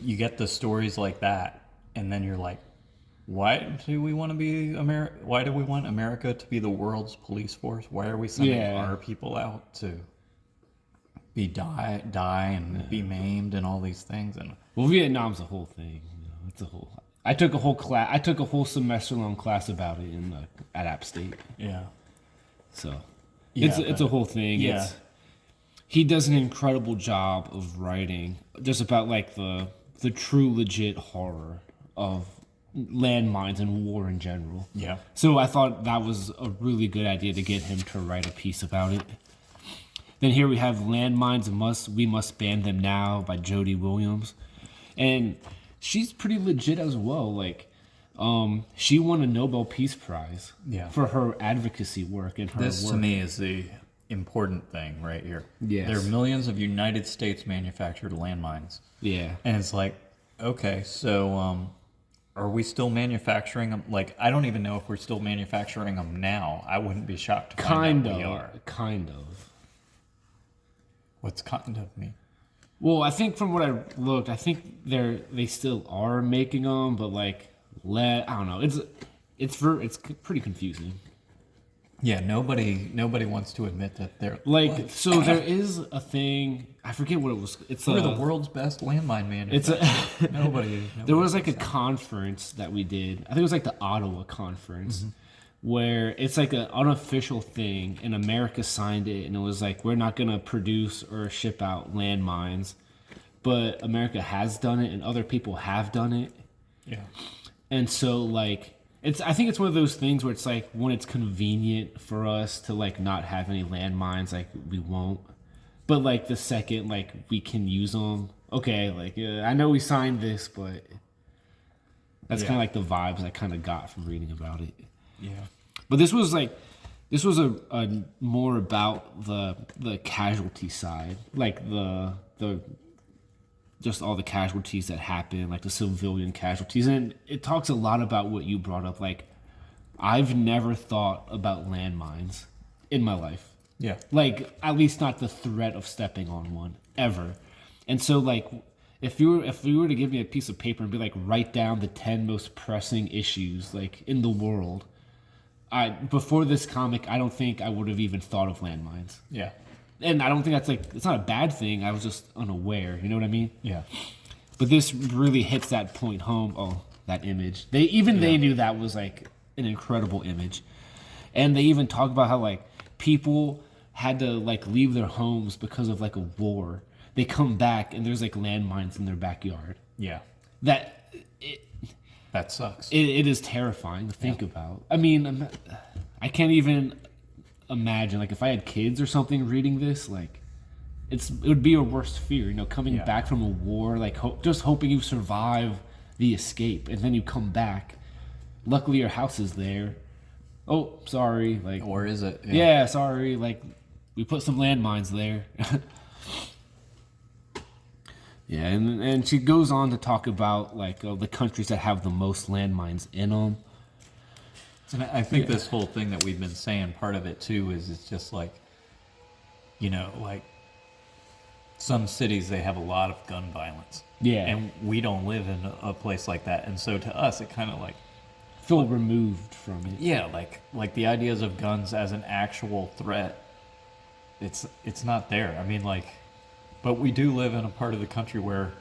S1: you get the stories like that, and then you're like, why do we want to be Why do we want America to be the world's police force? Why are we sending our people out to be die and be maimed and all these things? And
S2: well, Vietnam's a whole thing. You know, it's a whole. I took a whole class. I took a whole semester long class about it at App State.
S1: yeah,
S2: So
S1: Yeah,
S2: it's a whole thing.
S1: yeah.
S2: He does an incredible job of writing just about like the true legit horror of landmines and war in general.
S1: yeah,
S2: So I thought that was a really good idea to get him to write a piece about it. Then here we have Landmines We Must Ban Them Now by Jody Williams. And she's pretty legit as well. Like, she won a Nobel Peace Prize for her advocacy work and her
S1: This
S2: work.
S1: to me is the important thing right here.
S2: Yes.
S1: There are millions of United States manufactured landmines.
S2: Yeah.
S1: And it's like, okay, so are we still manufacturing them? Like, I don't even know if we're still manufacturing them now. I wouldn't be shocked to find out we are.
S2: Kind of.
S1: What's kind of mean?
S2: Well, I think from what I looked, I think they still are making them, but like, I don't know. It's pretty confusing.
S1: Yeah, nobody wants to admit that they're
S2: Like, so there is a thing. I forget what it was.
S1: we're the world's best landmine manufacturer.
S2: It's
S1: nobody.
S2: There was like a conference that we did. I think it was like the Ottawa conference, where it's like an unofficial thing, and America signed it, and it was like, we're not gonna produce or ship out landmines, but America has done it, and other people have done it,
S1: Yeah.
S2: and so like. I think it's one of those things where it's like when it's convenient for us to like not have any landmines, like we won't. But like the second like we can use them, okay. Like I know we signed this, but that's kind of like the vibes I kind of got from reading about it.
S1: Yeah.
S2: But this was a more about the casualty side, like the just all the casualties that happen, like the civilian casualties. And it talks a lot about what you brought up. Like, I've never thought about landmines in my life.
S1: Yeah.
S2: Like, at least not the threat of stepping on one, ever. And so, like, if you were to give me a piece of paper and be like, write down the 10 most pressing issues, like, in the world, before this comic, I don't think I would have even thought of landmines.
S1: Yeah.
S2: And I don't think that's like, it's not a bad thing. I was just unaware. You know what I mean?
S1: Yeah.
S2: But this really hits that point home. Oh, that image. They knew that was like an incredible image. And they even talk about how like people had to like leave their homes because of like a war. They come back and there's like landmines in their backyard.
S1: Yeah.
S2: That
S1: sucks.
S2: it is terrifying to think about. I mean, I can't even imagine like if I had kids or something reading this, like it would be a worst fear, you know, coming back from a war, like just hoping you survive the escape, and then you come back. Luckily, your house is there. Oh, sorry, like,
S1: or is it?
S2: Yeah, sorry, like we put some landmines there. Yeah, and she goes on to talk about like the countries that have the most landmines in them.
S1: And I think this whole thing that we've been saying, part of it too, is it's just like, you know, like some cities, they have a lot of gun violence.
S2: Yeah.
S1: And we don't live in a place like that. And so to us, it kind of like,
S2: feel removed from it.
S1: yeah, like the ideas of guns as an actual threat, it's not there. I mean, like, but we do live in a part of the country where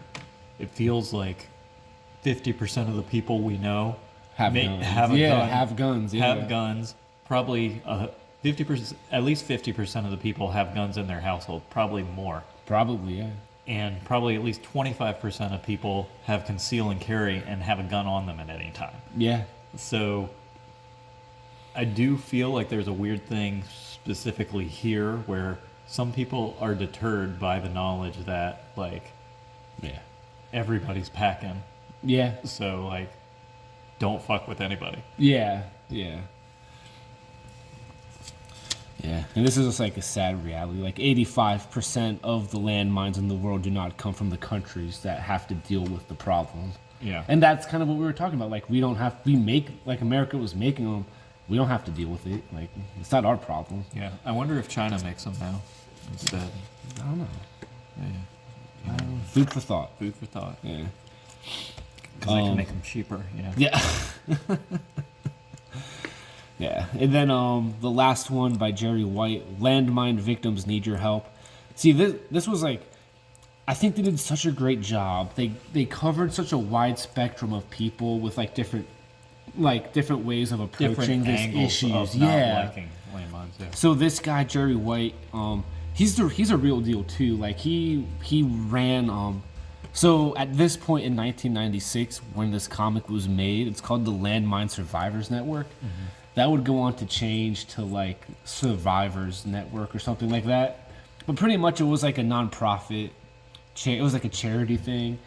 S1: it feels like 50% of the people we know
S2: Have guns.
S1: Probably 50%, at least 50% of the people have guns in their household. Probably more.
S2: Probably, yeah.
S1: And probably at least 25% of people have conceal and carry and have a gun on them at any time.
S2: Yeah.
S1: So I do feel like there's a weird thing specifically here where some people are deterred by the knowledge that like everybody's packing.
S2: Yeah.
S1: So like don't fuck with anybody.
S2: Yeah. Yeah. Yeah. And this is just like a sad reality. Like 85% of the landmines in the world do not come from the countries that have to deal with the problem.
S1: Yeah.
S2: And that's kind of what we were talking about. Like, like America was making them. We don't have to deal with it. Like, it's not our problem.
S1: Yeah. I wonder if China makes them now instead.
S2: I don't know.
S1: Yeah.
S2: Food for thought.
S1: Food for thought.
S2: Yeah.
S1: Because they can make them cheaper. Yeah.
S2: Yeah. Yeah. And then the last one by Jerry White, Landmine Victims Need Your Help. See, this was like, I think they did such a great job. They covered such a wide spectrum of people with like different ways of approaching this issues.
S1: Of not liking landmines. Yeah.
S2: So this guy Jerry White, he's a real deal too. Like he ran. So at this point in 1996, when this comic was made, it's called the Landmine Survivors Network. Mm-hmm. That would go on to change to like Survivors Network or something like that. But pretty much it was like a nonprofit. It was like a charity thing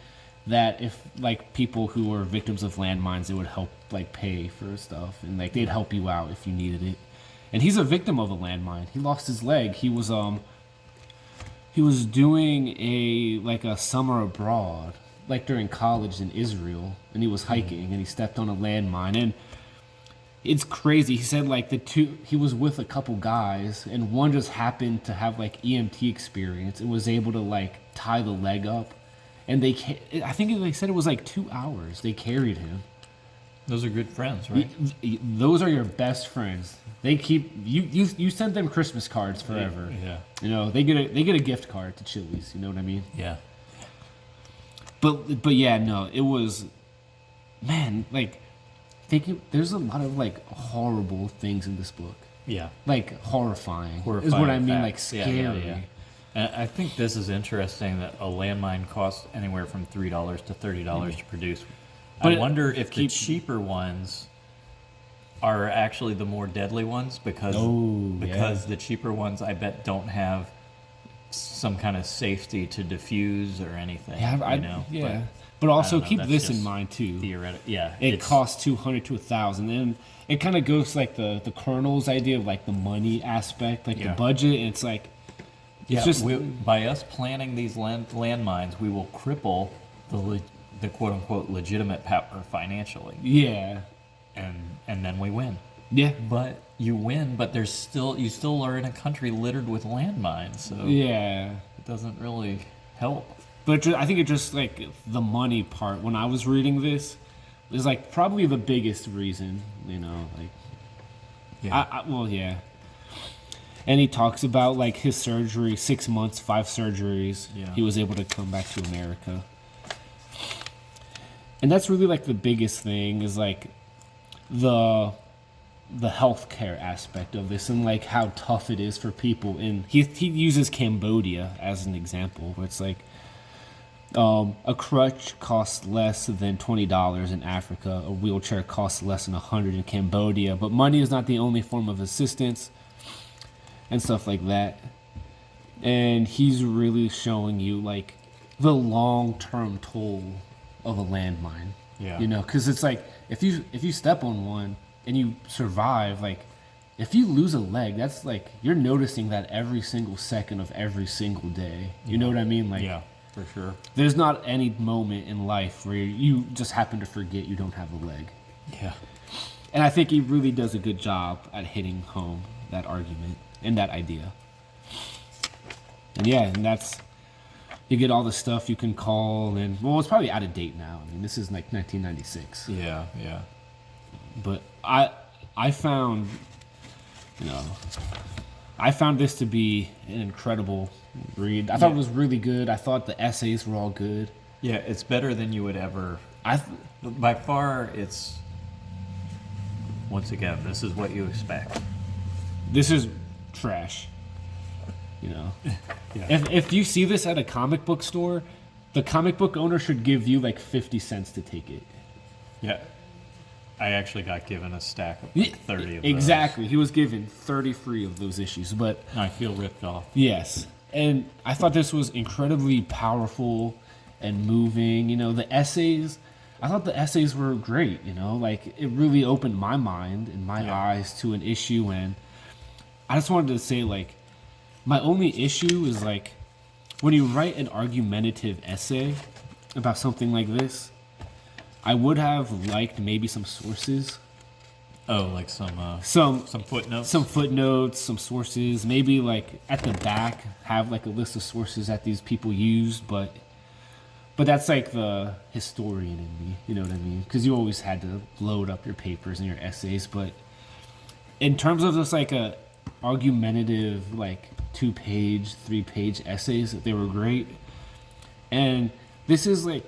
S2: that if like people who were victims of landmines, it would help like pay for stuff and like they'd help you out if you needed it. And he's a victim of a landmine. He lost his leg. He was doing a summer abroad, like during college in Israel, and he was hiking and he stepped on a landmine. And it's crazy. He said like he was with a couple guys and one just happened to have like EMT experience and was able to like tie the leg up. And I think they said it was like 2 hours. They carried him.
S1: Those are good friends, right?
S2: Those are your best friends. They keep you send them Christmas cards forever.
S1: Yeah.
S2: You know, they get a gift card to Chili's, you know what I mean?
S1: Yeah.
S2: But yeah, no, it was, man, like there's a lot of like horrible things in this book.
S1: Yeah.
S2: Like horrifying is what I mean,
S1: facts.
S2: like scary.
S1: Yeah. And I think this is interesting that a landmine costs anywhere from $3 to $30 to produce.
S2: But
S1: I wonder if the cheaper ones are actually the more deadly ones because the cheaper ones I bet don't have some kind of safety to diffuse or anything.
S2: Yeah, but also keep this in mind too.
S1: Yeah,
S2: it costs $200 to $1,000, and it kind of goes to, like the Colonel's idea of like the money aspect, like the budget. And it's like
S1: by us planning these landmines, we will cripple the quote unquote legitimate power financially.
S2: Yeah,
S1: and then we win.
S2: Yeah,
S1: but you win, but you still are in a country littered with landmines, so
S2: yeah,
S1: it doesn't really help.
S2: But I think it just like the money part. When I was reading this, is like probably the biggest reason, you know, like yeah. And he talks about like his surgery, 6 months, 5 surgeries. Yeah. He was able to come back to America. And that's really like the biggest thing is like the healthcare aspect of this and like how tough it is for people. And he uses Cambodia as an example, where it's like a crutch costs less than $20 in Africa. A wheelchair costs less than $100 in Cambodia. But money is not the only form of assistance and stuff like that. And he's really showing you like the long-term toll of a landmine. Yeah. You know, because it's like if you step on one and you survive, like if you lose a leg, that's like you're noticing that every single second of every single day. You know what I mean? Like,
S1: yeah, for sure.
S2: There's not any moment in life where you just happen to forget you don't have a leg.
S1: Yeah.
S2: And I think he really does a good job at hitting home that argument and that idea. And yeah, and that's, you get all the stuff you can call, and well, it's probably out of date now. I mean, this is like 1996.
S1: Yeah.
S2: But I found this to be an incredible read. I thought it was really good. I thought the essays were all good.
S1: Yeah, it's better than you would ever. By far, it's. Once again, this is what you expect.
S2: This is trash. You know,
S1: yeah.
S2: If you see this at a comic book store, the comic book owner should give you like 50 cents to take it.
S1: Yeah. I actually got given a stack of like 30 of those.
S2: Exactly. He was given 30 free of those issues, but
S1: I feel ripped off.
S2: Yes. And I thought this was incredibly powerful and moving. You know, the essays, I thought the essays were great, you know, like it really opened my mind and my eyes to an issue. And I just wanted to say, like, my only issue is like when you write an argumentative essay about something like this, I would have liked maybe some sources.
S1: Oh, like some footnotes.
S2: Some footnotes, some sources. Maybe like at the back have like a list of sources that these people used, but that's like the historian in me. You know what I mean? Because you always had to load up your papers and your essays. But in terms of just like a argumentative, like 2-page, 3-page essays, they were great. And this is like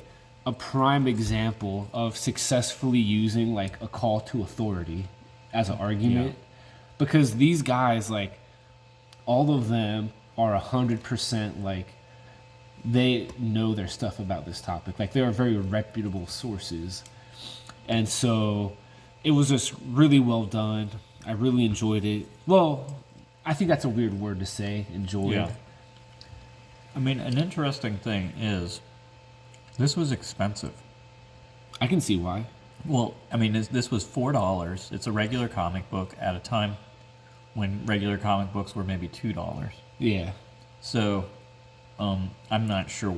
S2: a prime example of successfully using like a call to authority as an argument, because these guys, like, all of them are 100% like they know their stuff about this topic. Like, they are very reputable sources, and so it was just really well done. I really enjoyed it. Well, I think that's a weird word to say, enjoyed.
S1: Yeah. I mean, an interesting thing is this was expensive.
S2: I can see why.
S1: Well, I mean, this was $4. It's a regular comic book at a time when regular comic books were maybe $2.
S2: Yeah.
S1: So, I'm not sure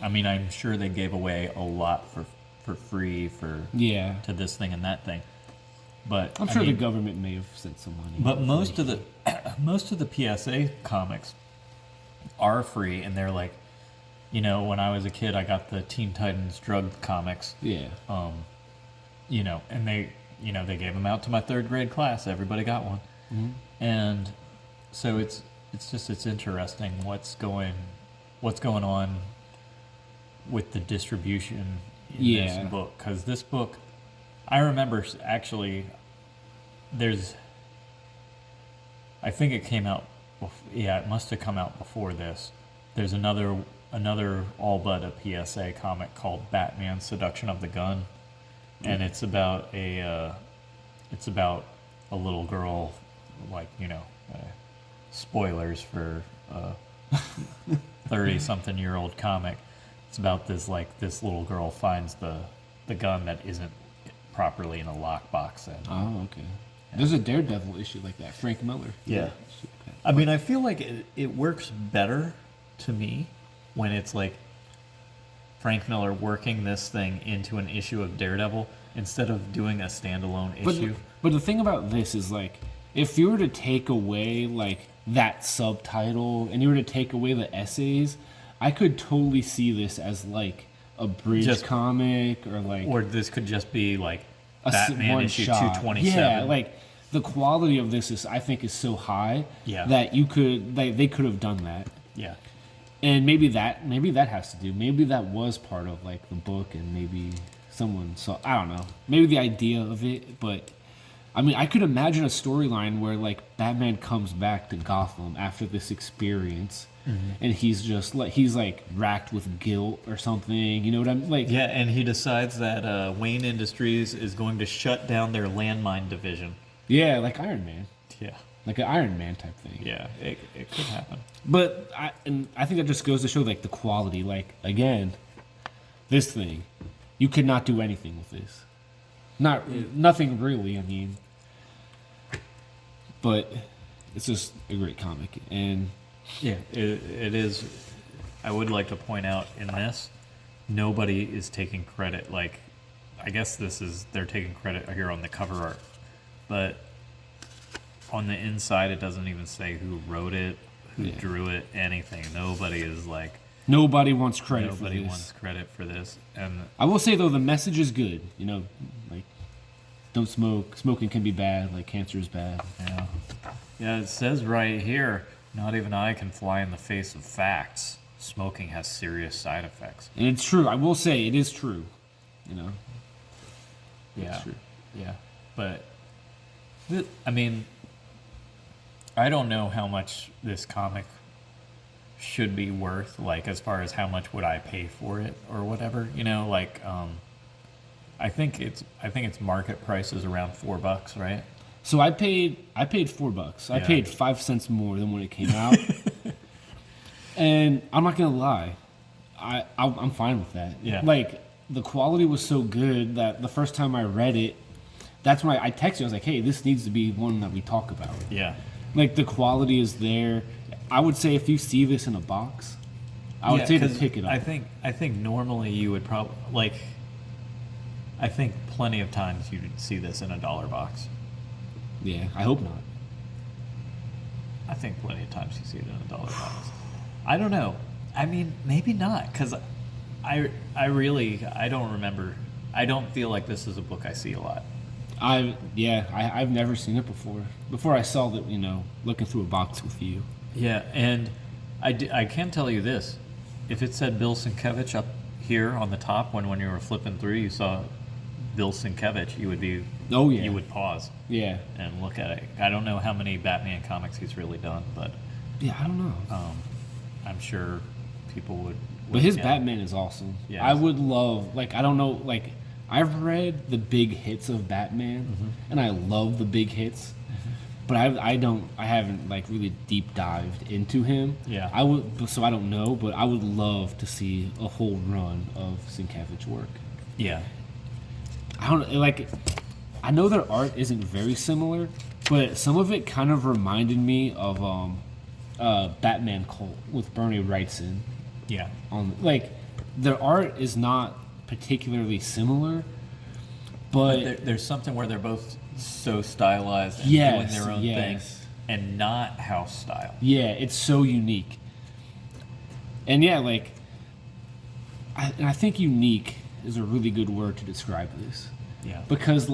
S1: I'm sure they gave away a lot for free to this thing and that thing. But
S2: I'm sure the government may have sent some money.
S1: But most of the PSA comics are free, and they're like, you know, when I was a kid, I got the Teen Titans Drug comics.
S2: Yeah.
S1: And they gave them out to my 3rd grade class. Everybody got one.
S2: Mm-hmm.
S1: And so it's interesting what's going on with the distribution in this book, because this book, I remember actually, I think it came out. It must have come out before this. There's another all but a PSA comic called Batman: Seduction of the Gun, and it's about a little girl, like, spoilers for a 30-something-year-old comic. It's about this little girl finds the gun that isn't properly in a lockbox.
S2: Oh, okay. Yeah. There's a Daredevil issue like that, Frank Miller.
S1: Yeah. I mean, I feel like it works better to me when it's like Frank Miller working this thing into an issue of Daredevil instead of doing a standalone issue.
S2: But the thing about this is, like, if you were to take away like that subtitle and you were to take away the essays, I could totally see this as like a bridge comic, or
S1: this could just be like
S2: a
S1: Batman
S2: one
S1: issue
S2: shot.
S1: 227.
S2: Yeah, like the quality of this is so high that they could have done that.
S1: Yeah.
S2: And maybe that has to do. Maybe that was part of like the book, and maybe someone saw. I don't know. Maybe the idea of it, but I mean, I could imagine a storyline where like Batman comes back to Gotham after this experience, and he's racked with guilt or something. You know what I'm like?
S1: Yeah, and he decides that Wayne Industries is going to shut down their landmine division.
S2: Yeah, like Iron Man.
S1: Yeah.
S2: Like an Iron Man type thing.
S1: Yeah, it could happen.
S2: But I think that just goes to show like the quality. Like, again, this thing, you could not do anything with this. Nothing really. I mean, but it's just a great comic, and
S1: yeah, it is. I would like to point out in this, nobody is taking credit. Like, I guess they're taking credit here on the cover art, but on the inside, it doesn't even say who wrote it, who drew it, anything. Nobody
S2: wants credit for this.
S1: Nobody wants credit for this. And
S2: I will say, though, the message is good. You know, like, don't smoke. Smoking can be bad. Like, cancer is bad.
S1: Yeah. Yeah, it says right here, not even I can fly in the face of facts. Smoking has serious side effects.
S2: And it's true. I will say, it is true. You know?
S1: Yeah. It's true. Yeah. But, I mean, I don't know how much this comic should be worth, like, as far as how much would I pay for it or whatever, you know, like, I think its market price is around $4, right?
S2: So I paid $4. I paid 5 cents more than when it came out. And I'm not gonna lie, I'm fine with that.
S1: Yeah.
S2: Like, the quality was so good that the first time I read it, that's when I texted you. I was like, hey, this needs to be one that we talk about.
S1: Yeah.
S2: Like, the quality is there. I would say if you see this in a box, I would say to pick it up.
S1: I think normally you would probably, like, I think plenty of times you'd see this in a dollar box.
S2: Yeah, I hope not.
S1: I think plenty of times you see it in a dollar box. I don't know. I mean, maybe not, because I don't remember. I don't feel like this is a book I see a lot.
S2: I've never seen it before. Before I saw that, looking through a box with you.
S1: Yeah, and I can tell you this. If it said Bill Sienkiewicz up here on the top, when you were flipping through, you saw Bill Sienkiewicz, you would be...
S2: Oh, yeah.
S1: You would pause.
S2: Yeah.
S1: And look at it. I don't know how many Batman comics he's really done, but...
S2: Yeah, I don't know.
S1: I'm sure people would...
S2: But his Batman is awesome.
S1: Yeah.
S2: I would love... I don't know, I've read the big hits of Batman, and I love the big hits, but I haven't really deep dived into him.
S1: Yeah.
S2: So I don't know, but I would love to see a whole run of Sienkiewicz work.
S1: Yeah.
S2: I know their art isn't very similar, but some of it kind of reminded me of Batman Cult with Bernie Wrightson.
S1: Yeah.
S2: Their art is not particularly similar, but
S1: there's something where they're both so stylized and doing their own thing, and not house style.
S2: Yeah, it's so unique. And yeah, I think unique is a really good word to describe this.
S1: Yeah.
S2: Because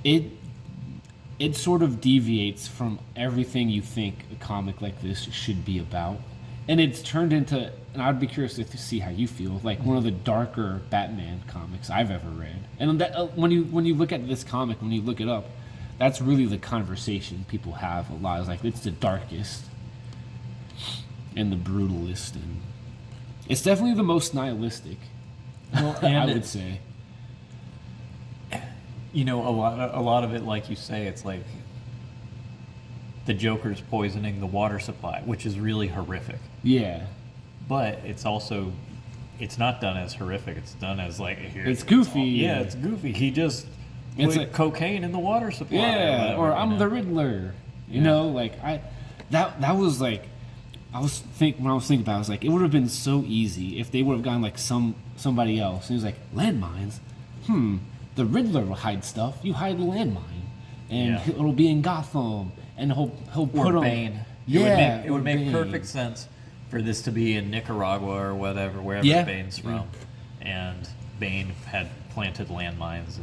S2: it sort of deviates from everything you think a comic like this should be about. And it's turned into, and I'd be curious to see how you feel, one of the darker Batman comics I've ever read. And that, when you look at this comic, when you look it up, that's really the conversation people have a lot. It's it's the darkest and the brutalist, and it's definitely the most nihilistic.
S1: Well, and
S2: I would say.
S1: A lot of it, like you say, it's like the Joker's poisoning the water supply, which is really horrific.
S2: Yeah.
S1: But it's also, it's not done as horrific. It's done as
S2: it's goofy.
S1: It's goofy. He just put cocaine in the water supply.
S2: Yeah, or I'm the Riddler. That was when I was thinking about it, it would have been so easy if they would have gone somebody else. And he was landmines. The Riddler will hide stuff. You hide the landmine, and it'll be in Gotham, and he'll put on
S1: Bane.
S2: Yeah,
S1: it would make perfect sense for this to be in Nicaragua or wherever Bane's from, and Bane had planted landmines.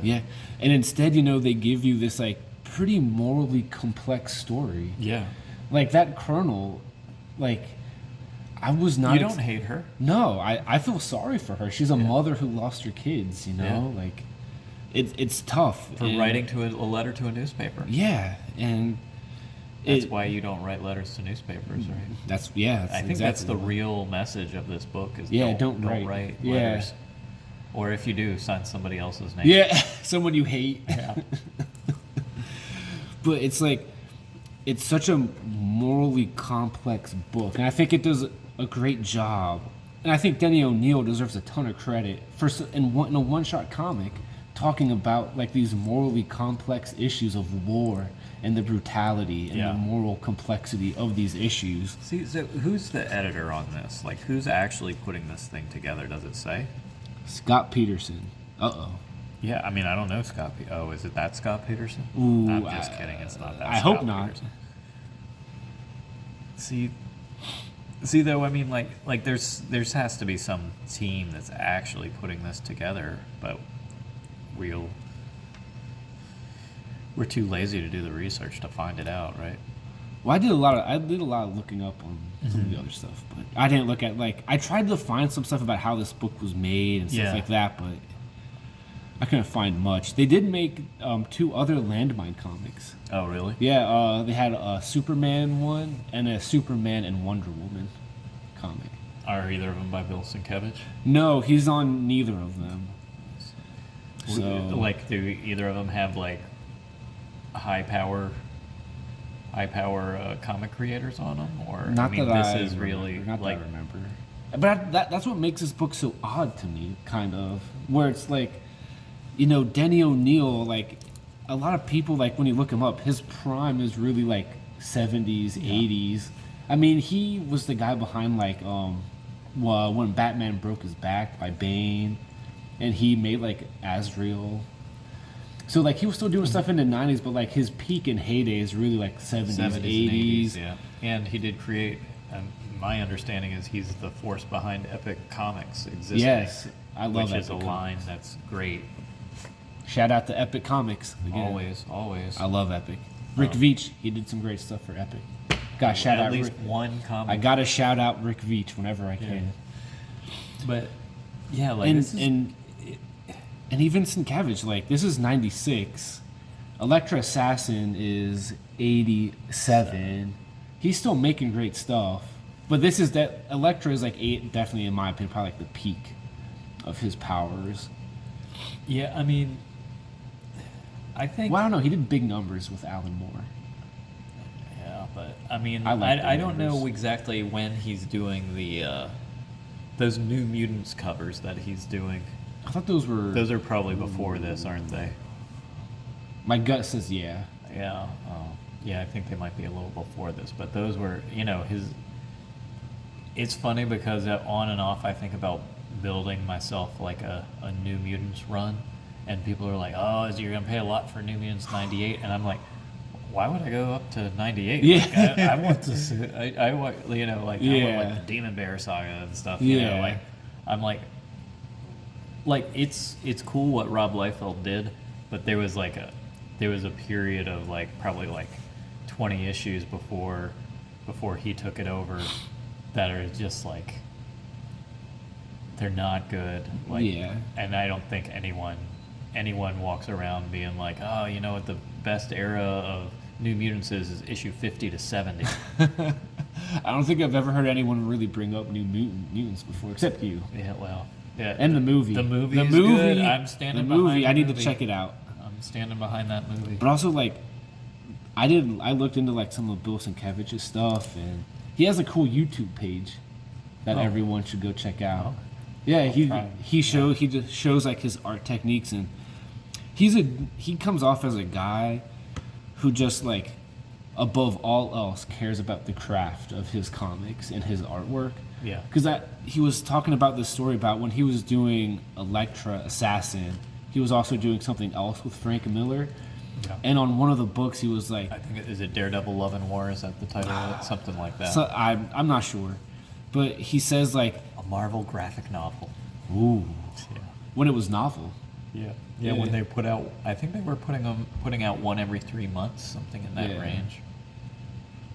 S2: And instead, they give you this pretty morally complex story.
S1: Yeah,
S2: that Colonel, I was not.
S1: You don't hate her.
S2: No, I feel sorry for her. She's a mother who lost her kids. It's tough
S1: for writing a letter to a newspaper.
S2: Yeah, and
S1: that's why you don't write letters to newspapers, right?
S2: That's
S1: I think that's the real message of this book is don't write letters. Or if you do, sign somebody else's name.
S2: Yeah, someone you hate.
S1: Yeah.
S2: But it's such a morally complex book, and I think it does a great job. And I think Denny O'Neil deserves a ton of credit for in a one-shot comic talking about these morally complex issues of war and the brutality and the moral complexity of these issues.
S1: See, so who's the editor on this? Who's actually putting this thing together? Does it say?
S2: Scott Peterson. Uh-oh.
S1: Yeah, I mean, I don't know Scott. Is it that Scott Peterson?
S2: Ooh,
S1: I'm just kidding. It's not that.
S2: I
S1: Scott
S2: hope not.
S1: Peterson. See, though, I mean, there has to be some team that's actually putting this together, but we're too lazy to do the research to find it out, right?
S2: Well, I did a lot of looking up on some of the other stuff, but I didn't look at I tried to find some stuff about how this book was made and stuff like that, but I couldn't find much. They did make 2 other Landmine comics.
S1: Oh, really?
S2: Yeah, they had a Superman one and a Superman and Wonder Woman comic.
S1: Are either of them by Bill Sienkiewicz?
S2: No, he's on neither of them. So,
S1: do either of them have high power comic creators on them, or
S2: not that I
S1: remember.
S2: But that's what makes this book so odd to me, kind of, where it's Denny O'Neil, a lot of people when you look him up, his prime is really 70s, 80s. I mean, he was the guy behind when Batman Broke His Back by Bane. and he made like Azrael. So like he was still doing stuff in the 90s, but like his peak and heyday is really like 70s, 80s.
S1: Yeah. And he did create, my understanding is he's the force behind Epic Comics existing.
S2: Yes, I love
S1: which is a
S2: Epic
S1: line
S2: Comics.
S1: that's great.
S2: Shout out to Epic Comics. Again.
S1: Always.
S2: I love Epic. Rick Veitch, he did some great stuff for Epic. Got shout
S1: At
S2: out
S1: least
S2: Rick.
S1: one comic.
S2: I gotta shout out Rick Veitch whenever I can.
S1: But yeah, like
S2: And even Sienkiewicz, like this is 96. Elektra Assassin is 87. He's still making great stuff. But this is that Elektra is like definitely in my opinion probably like the peak of his powers.
S1: yeah, I mean, I think.
S2: Well, I don't know. He did big numbers with Alan Moore.
S1: Yeah, but I mean,
S2: I
S1: I don't know
S2: numbers.
S1: exactly when he's doing the those New Mutants covers that he's doing.
S2: I thought those were.
S1: Those are probably before this, aren't they?
S2: My gut says yeah.
S1: Yeah, yeah, I think they might be a little before this, but those were, his. It's funny because on and off, I think about building myself like a New Mutants run, and people are like, "Oh, you're gonna pay a lot for New Mutants '98," and I'm like, "Why would I go up to '98?
S2: Yeah.
S1: Like, I want to, see, I want, I want
S2: Yeah.
S1: like the Demon Bear saga and stuff.
S2: Yeah.
S1: Like I'm like it's cool what Rob Liefeld did, but there was a period of like probably like 20 issues before he took it over that are just like they're not good. Like,
S2: Yeah.
S1: and I don't think anyone walks around being like, oh, you know what the best era of New Mutants is issue 50 to 70.
S2: I don't think I've ever heard anyone really bring up New Mutants before, except you.
S1: Yeah, well, yeah,
S2: And the movie.
S1: The movie is good. I'm standing
S2: the movie.
S1: behind
S2: I need
S1: the
S2: to
S1: movie.
S2: check it out.
S1: I'm standing behind that movie.
S2: But also, like, I looked into like some of Bill Sienkiewicz's stuff, and he has a cool YouTube page that everyone should go check out.
S1: Oh.
S2: Yeah,
S1: try.
S2: he just shows like his art techniques, and he comes off as a guy who just like above all else cares about the craft of his comics and his artwork.
S1: Yeah.
S2: Because he was talking about this story about when he was doing Elektra Assassin, he was also doing something else with Frank Miller.
S1: Yeah.
S2: And on one of the books, he was like,
S1: I think is it Daredevil Love and War? Is that the title of it? Something like that.
S2: so I'm not sure, but he says like,
S1: A Marvel graphic novel.
S2: ooh,
S1: Yeah.
S2: when it was novel.
S1: Yeah.
S2: Yeah.
S1: When they put out, I think they were putting out one every 3 months, something in that
S2: Yeah.
S1: range.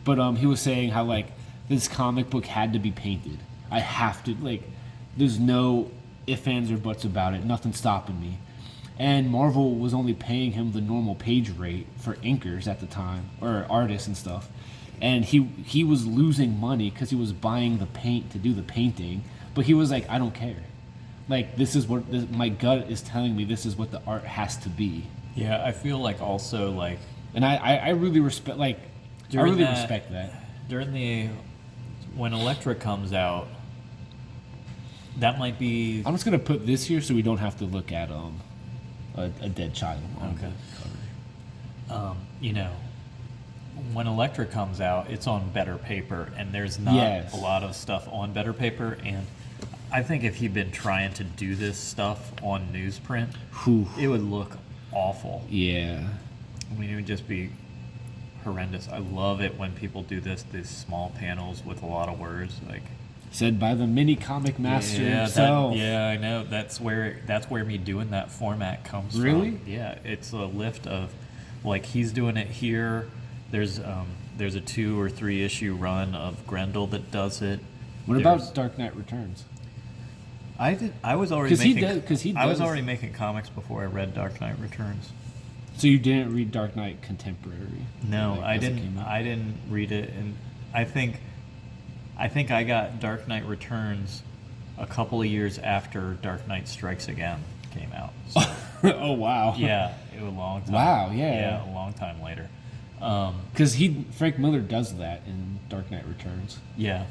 S2: But he was saying how like this comic book had to be painted. I have to like, there's no ifs, ands, or buts about it. Nothing stopping me. And Marvel was only paying him the normal page rate for inkers at the time, or artists and stuff. And he was losing money because he was buying the paint to do the painting. But he was like, I don't care. Like, this is what my gut is telling me. This is what the art has to be.
S1: Yeah, I feel like also like
S2: And I really respect like
S1: During that-
S2: respect that.
S1: when Elektra comes out, that might be
S2: I'm just gonna put this here so we don't have to look at a dead child.
S1: Okay. When Elektra comes out, it's on better paper, and there's not
S2: Yes.
S1: a lot of stuff on better paper. And I think if he'd been trying to do this stuff on newsprint,
S2: Whew.
S1: it would look awful.
S2: Yeah.
S1: I mean, it would just be horrendous. I love it when people do these small panels with a lot of words, like.
S2: Said by the mini comic master
S1: Yeah,
S2: himself.
S1: I know. That's where me doing that format comes
S2: Really?
S1: from. Yeah, it's a lift of, like, he's doing it here. There's a 2 or 3 issue run of Grendel that does it.
S2: What
S1: There's-
S2: about Dark Knight Returns?
S1: I was already
S2: 'Cause he
S1: making.
S2: does- 'cause he
S1: I was
S2: does-
S1: already making comics before I read Dark Knight Returns.
S2: So you didn't read Dark Knight Contemporary?
S1: No,
S2: Like,
S1: I
S2: as it
S1: didn't.
S2: came out?
S1: I didn't read it, and I think I got Dark Knight Returns a couple of years after Dark Knight Strikes Again came out. So,
S2: Oh wow.
S1: yeah, it was a long time.
S2: Wow, yeah.
S1: Yeah, a long time later.
S2: Because Frank Miller does that in Dark Knight Returns.
S1: Yeah.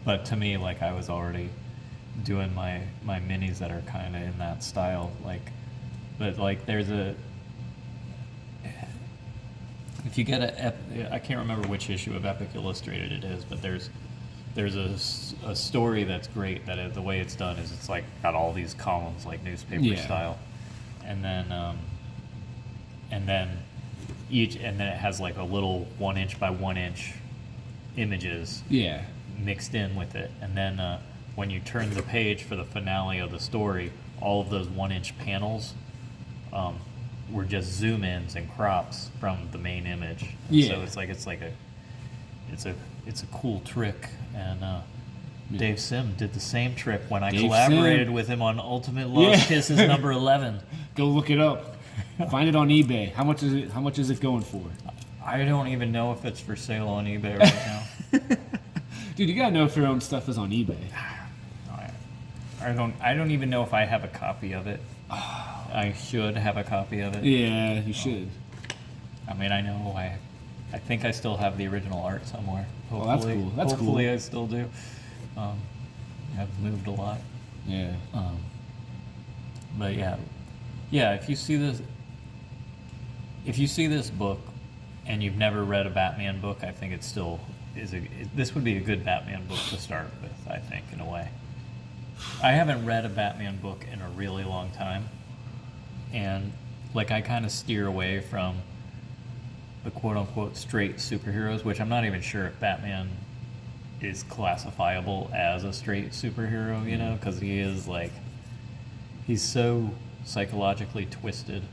S1: But to me, like, I was already doing my minis that are kind of in that style. Like, but like there's a. If you get I can't remember which issue of Epic Illustrated it is, but there's there's a story that's great the way it's done is it's like got all these columns like newspaper style, and then it has like a little 1 inch by 1 inch images mixed in with it, and then when you turn the page for the finale of the story, all of those 1 inch panels were just zoom ins and crops from the main image. And so it's a cool trick, and Dave Sim did the same trick when I collaborated with him on Ultimate Lost Kisses number 11.
S2: Go look it up. Find it on eBay. How much is it going for?
S1: I don't even know if it's for sale on eBay right now.
S2: Dude, you gotta know if your own stuff is on eBay.
S1: I don't even know if I have a copy of it. I should have a copy of it.
S2: Yeah, you should.
S1: I mean, I know I think I still have the original art somewhere.
S2: Well, that's cool.
S1: Hopefully
S2: cool.
S1: I still do. I've moved a lot.
S2: Yeah.
S1: But yeah, if you see this book and you've never read a Batman book, I think it still is this would be a good Batman book to start with, I think, in a way. I haven't read a Batman book in a really long time, and like I kind of steer away from the quote-unquote straight superheroes, which I'm not even sure if Batman is classifiable as a straight superhero, you know, because he's so psychologically twisted.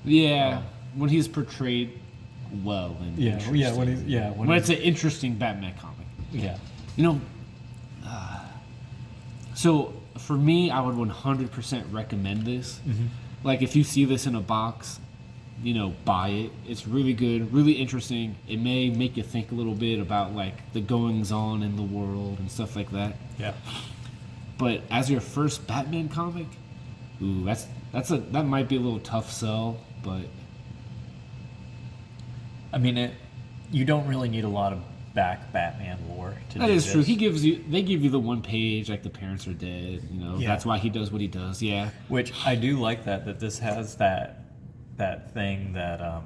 S2: Yeah, when he's portrayed well and when it's an interesting Batman comic.
S1: Yeah,
S2: you know. So for me, I would 100% recommend this. Mm-hmm. Like if you see this in a box, you know, buy it. It's really good, really interesting. It may make you think a little bit about like the goings on in the world and stuff like that.
S1: Yeah.
S2: But as your first Batman comic, ooh, that might be a little tough sell, but
S1: I mean, you don't really need a lot of back Batman lore to
S2: that
S1: do
S2: is
S1: this.
S2: true. They give you the one page, like the parents are dead, you know. That's why he does what he does. Yeah.
S1: Which I do like that this has that thing that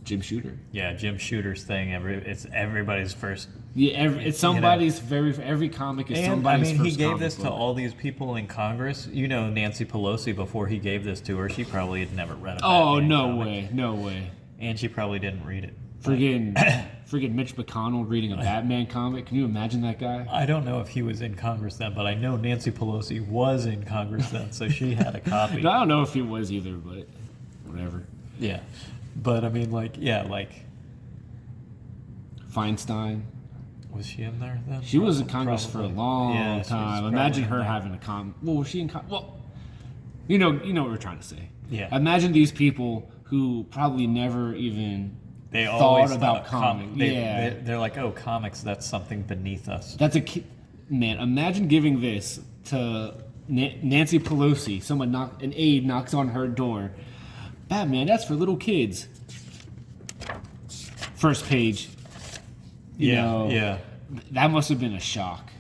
S2: Jim Shooter.
S1: Yeah, Jim Shooter's thing. It's everybody's first.
S2: Yeah, it's somebody's every comic is somebody's first.
S1: I mean, he gave this
S2: book.
S1: to all these people in Congress. You know, Nancy Pelosi, before he gave this to her, she probably had never read a Batman comic.
S2: No way.
S1: And she probably didn't read it.
S2: Friggin' Mitch McConnell reading a Batman comic. Can you imagine that guy?
S1: I don't know if he was in Congress then, but I know Nancy Pelosi was in Congress then, so she had a copy.
S2: I don't know if he was either, but whatever.
S1: Yeah. But I mean, like
S2: Feinstein.
S1: Was she in there then?
S2: She was in Congress for a long time. Imagine her having a comic. Well, was she in Congress? Well, you know what we're trying to say.
S1: Yeah.
S2: Imagine these people who probably never even
S1: thought
S2: about comics.
S1: They're like, oh, comics, that's something beneath us.
S2: That's man. Imagine giving this to Nancy Pelosi. An aide knocks on her door. Batman, that's for little kids. First page. You know, that must have been a shock.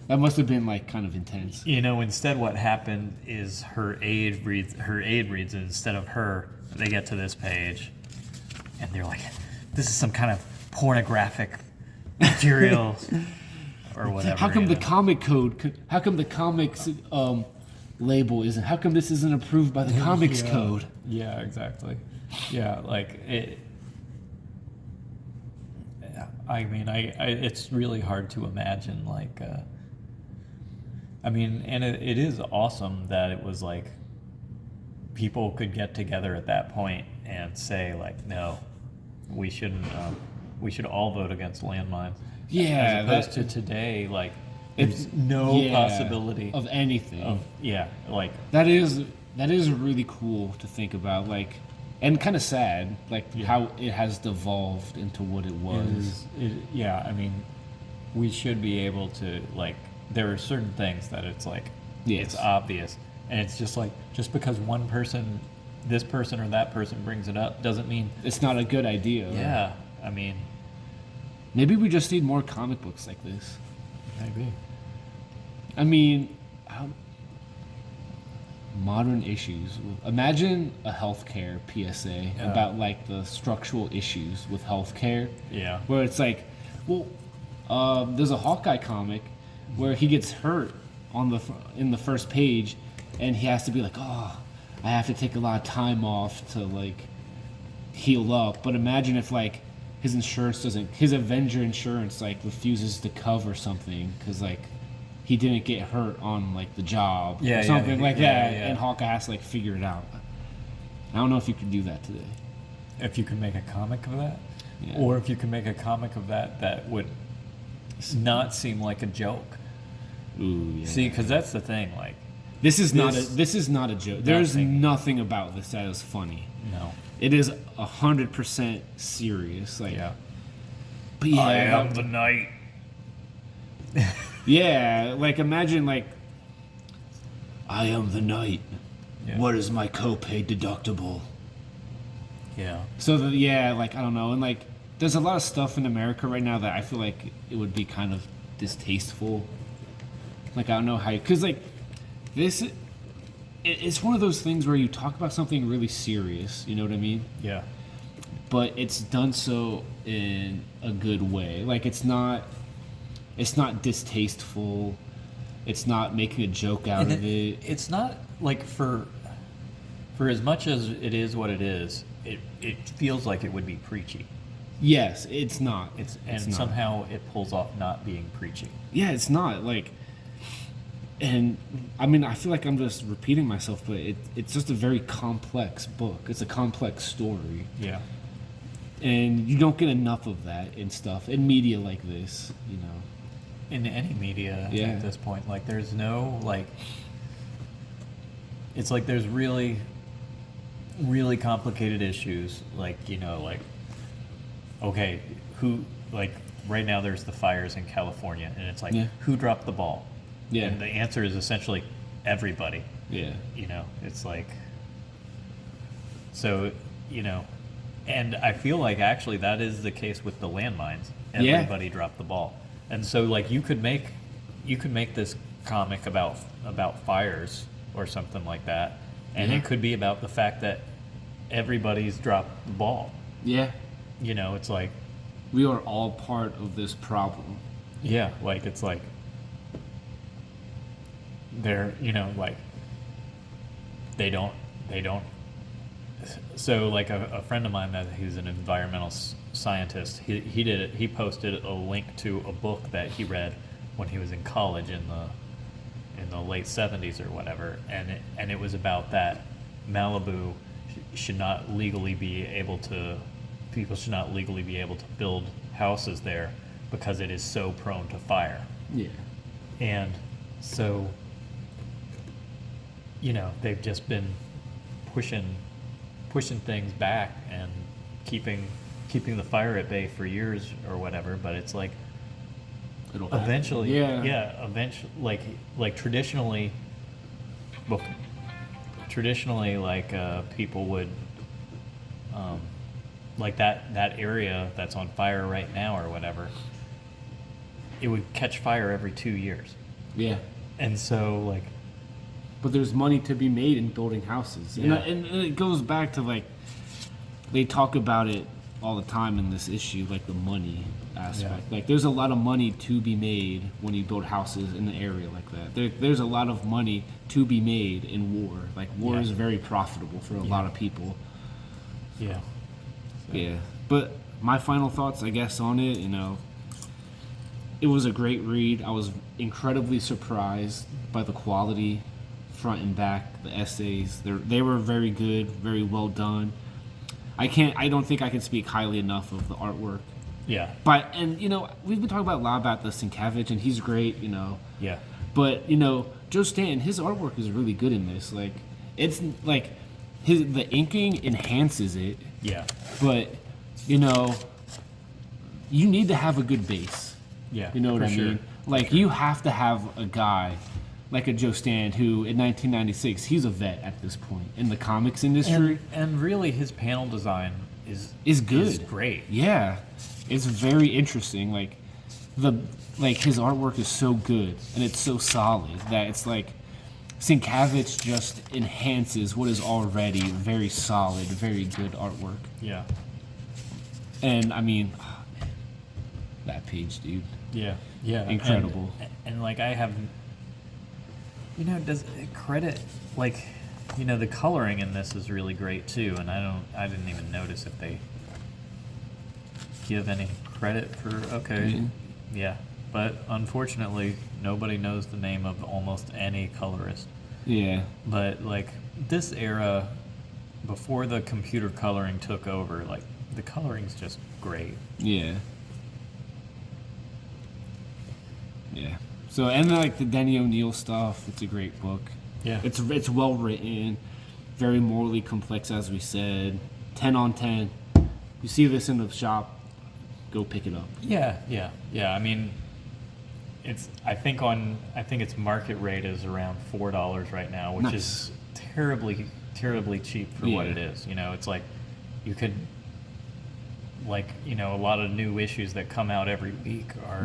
S2: That must have been like kind of intense.
S1: You know, instead what happened is her aide reads it instead of her. They get to this page and they're like, this is some kind of pornographic material or whatever.
S2: How come the comic code, how come the comics label isn't, how come this isn't approved by the comics code?
S1: Yeah, exactly. Yeah, like it. I mean, it's really hard to imagine, like, I mean, and it is awesome that it was like people could get together at that point and say, like, no, we shouldn't, we should all vote against landmines.
S2: Yeah.
S1: As opposed to today, like, there's no possibility
S2: of anything.
S1: Like.
S2: That is really cool to think about, like, and kind of sad, like how it has devolved into what it was.
S1: I mean, we should be able to, like, there are certain things that it's like, it's obvious. And it's just like, just because one person, this person or that person brings it up, doesn't mean
S2: it's not a good idea.
S1: Yeah, I mean.
S2: Maybe we just need more comic books like this.
S1: Maybe.
S2: I mean, modern issues. Imagine a healthcare PSA about like the structural issues with healthcare.
S1: Yeah.
S2: Where it's like, well, There's a Hawkeye comic where he gets hurt in the first page, and he has to be like, oh, I have to take a lot of time off to like heal up. But imagine if like his Avenger insurance like refuses to cover something because like he didn't get hurt on like the job or something that, and Hawkeye has to like figure it out. I don't know if you could do that today.
S1: If you could make a comic of that, or if you could make a comic of that would not seem like a joke.
S2: Ooh, yeah.
S1: See, because that's the thing. Like,
S2: this is not a joke. There's nothing about this that is funny.
S1: No,
S2: it is 100% serious. Like, but
S1: I am the knight.
S2: Yeah, like imagine like, I am the knight. Yeah. What is my copay deductible?
S1: Yeah.
S2: So like I don't know, and like there's a lot of stuff in America right now that I feel like it would be kind of distasteful. Like I don't know how, because like this, it's one of those things where you talk about something really serious. You know what I mean?
S1: Yeah.
S2: But it's done so in a good way. Like it's not distasteful. It's not making a joke out of it.
S1: It's not like for as much as it is what it is, it feels like it would be preachy.
S2: Yes, it's not. It's not.
S1: Somehow it pulls off not being preachy.
S2: Yeah, it's not like. And I mean, I feel like I'm just repeating myself, but it's just a very complex book. It's a complex story.
S1: Yeah.
S2: And you don't get enough of that in stuff in media like this, you know.
S1: In any media at this point, like there's no like. It's like there's really, really complicated issues, like like. Okay, who like right now there's the fires in California, and it's like who dropped the ball?
S2: Yeah.
S1: And the answer is essentially everybody.
S2: Yeah.
S1: It's like, so, and I feel like actually that is the case with the landmines. Everybody dropped the ball. And so like you could make this comic about fires or something like that. And it could be about the fact that everybody's dropped the ball.
S2: Yeah.
S1: It's like
S2: we are all part of this problem.
S1: Yeah, like it's like they're like they don't so like a friend of mine that he's an environmental scientist, he posted a link to a book that he read when he was in college in the late 70s or whatever, and it was about that Malibu should not legally be able to build houses there because it is so prone to fire.
S2: Yeah.
S1: And so they've just been pushing things back and keeping the fire at bay for years or whatever, but it's like eventually eventually like traditionally like people would like that area that's on fire right now or whatever, it would catch fire every 2 years.
S2: Yeah.
S1: And so like,
S2: but there's money to be made in building houses.
S1: Yeah.
S2: And it goes back to like, they talk about it all the time in this issue, like the money aspect. Yeah. Like there's a lot of money to be made when you build houses in an area like that. There's a lot of money to be made in war. Like war is very profitable for a lot of people.
S1: Yeah. So.
S2: Yeah. But my final thoughts, I guess, on it, it was a great read. I was incredibly surprised by the quality, front and back, the essays. They were very good, very well done. I don't think I can speak highly enough of the artwork.
S1: Yeah.
S2: But we've been talking about a lot about the Sienkiewicz, and he's great,
S1: Yeah.
S2: But Joe Stanton, his artwork is really good in this. Like it's like the inking enhances it.
S1: Yeah.
S2: But you need to have a good base.
S1: Yeah.
S2: You know what I mean? Like you have to have a guy like a Joe Stanton who in 1996, he's a vet at this point in the comics industry.
S1: And really his panel design is
S2: good.
S1: Is great.
S2: Yeah. It's very interesting. Like his artwork is so good and it's so solid that it's like Sienkiewicz just enhances what is already very solid, very good artwork.
S1: Yeah.
S2: And I mean, that page, dude.
S1: Yeah.
S2: Incredible.
S1: And like I have, does it credit like, the coloring in this is really great too, and I didn't even notice if they give any credit for yeah, but unfortunately nobody knows the name of almost any colorist.
S2: Yeah.
S1: But like this era, before the computer coloring took over, like the coloring's just great.
S2: Yeah. Yeah. So, and like the Denny O'Neil stuff, it's a great book.
S1: Yeah.
S2: It's well written, very morally complex, as we said. 10 on 10. You see this in the shop, go pick it up.
S1: Yeah. I mean, I think its market rate is around $4 right now, which is terribly cheap for what it is. It's like you could, a lot of new issues that come out every week are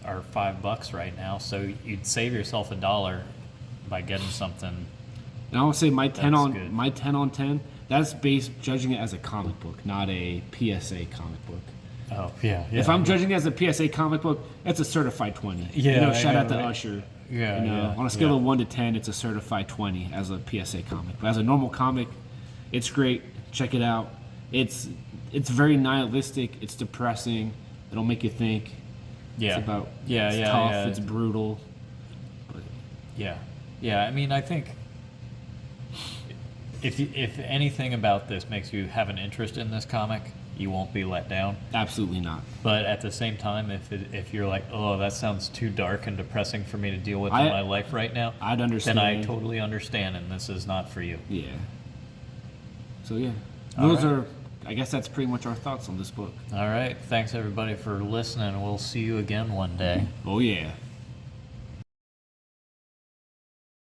S1: $5 right now. So you'd save yourself $1 by getting something.
S2: And I would say my 10
S1: good.
S2: on 10, that's based judging it as a comic book, not a PSA comic book.
S1: Oh yeah.
S2: If I'm judging it as a PSA comic book, it's a certified 20.
S1: Yeah.
S2: Shout out to
S1: right.
S2: Usher.
S1: Yeah.
S2: On a scale of 1 to 10, it's a certified 20 as a PSA comic. But as a normal comic, it's great. Check it out. It's very nihilistic. It's depressing. It'll make you think.
S1: Yeah.
S2: It's about.
S1: Yeah.
S2: It's
S1: Yeah.
S2: tough.
S1: Yeah.
S2: It's brutal. But
S1: Yeah. I mean, I think if anything about this makes you have an interest in this comic, you won't be let down.
S2: Absolutely not.
S1: But at the same time, if you're like, oh, that sounds too dark and depressing for me to deal with in my life right now,
S2: I'd understand.
S1: then I totally understand, and this is not for you.
S2: Yeah. So yeah, I guess that's pretty much our thoughts on this book.
S1: All right. Thanks everybody for listening. We'll see you again one day.
S2: Oh yeah.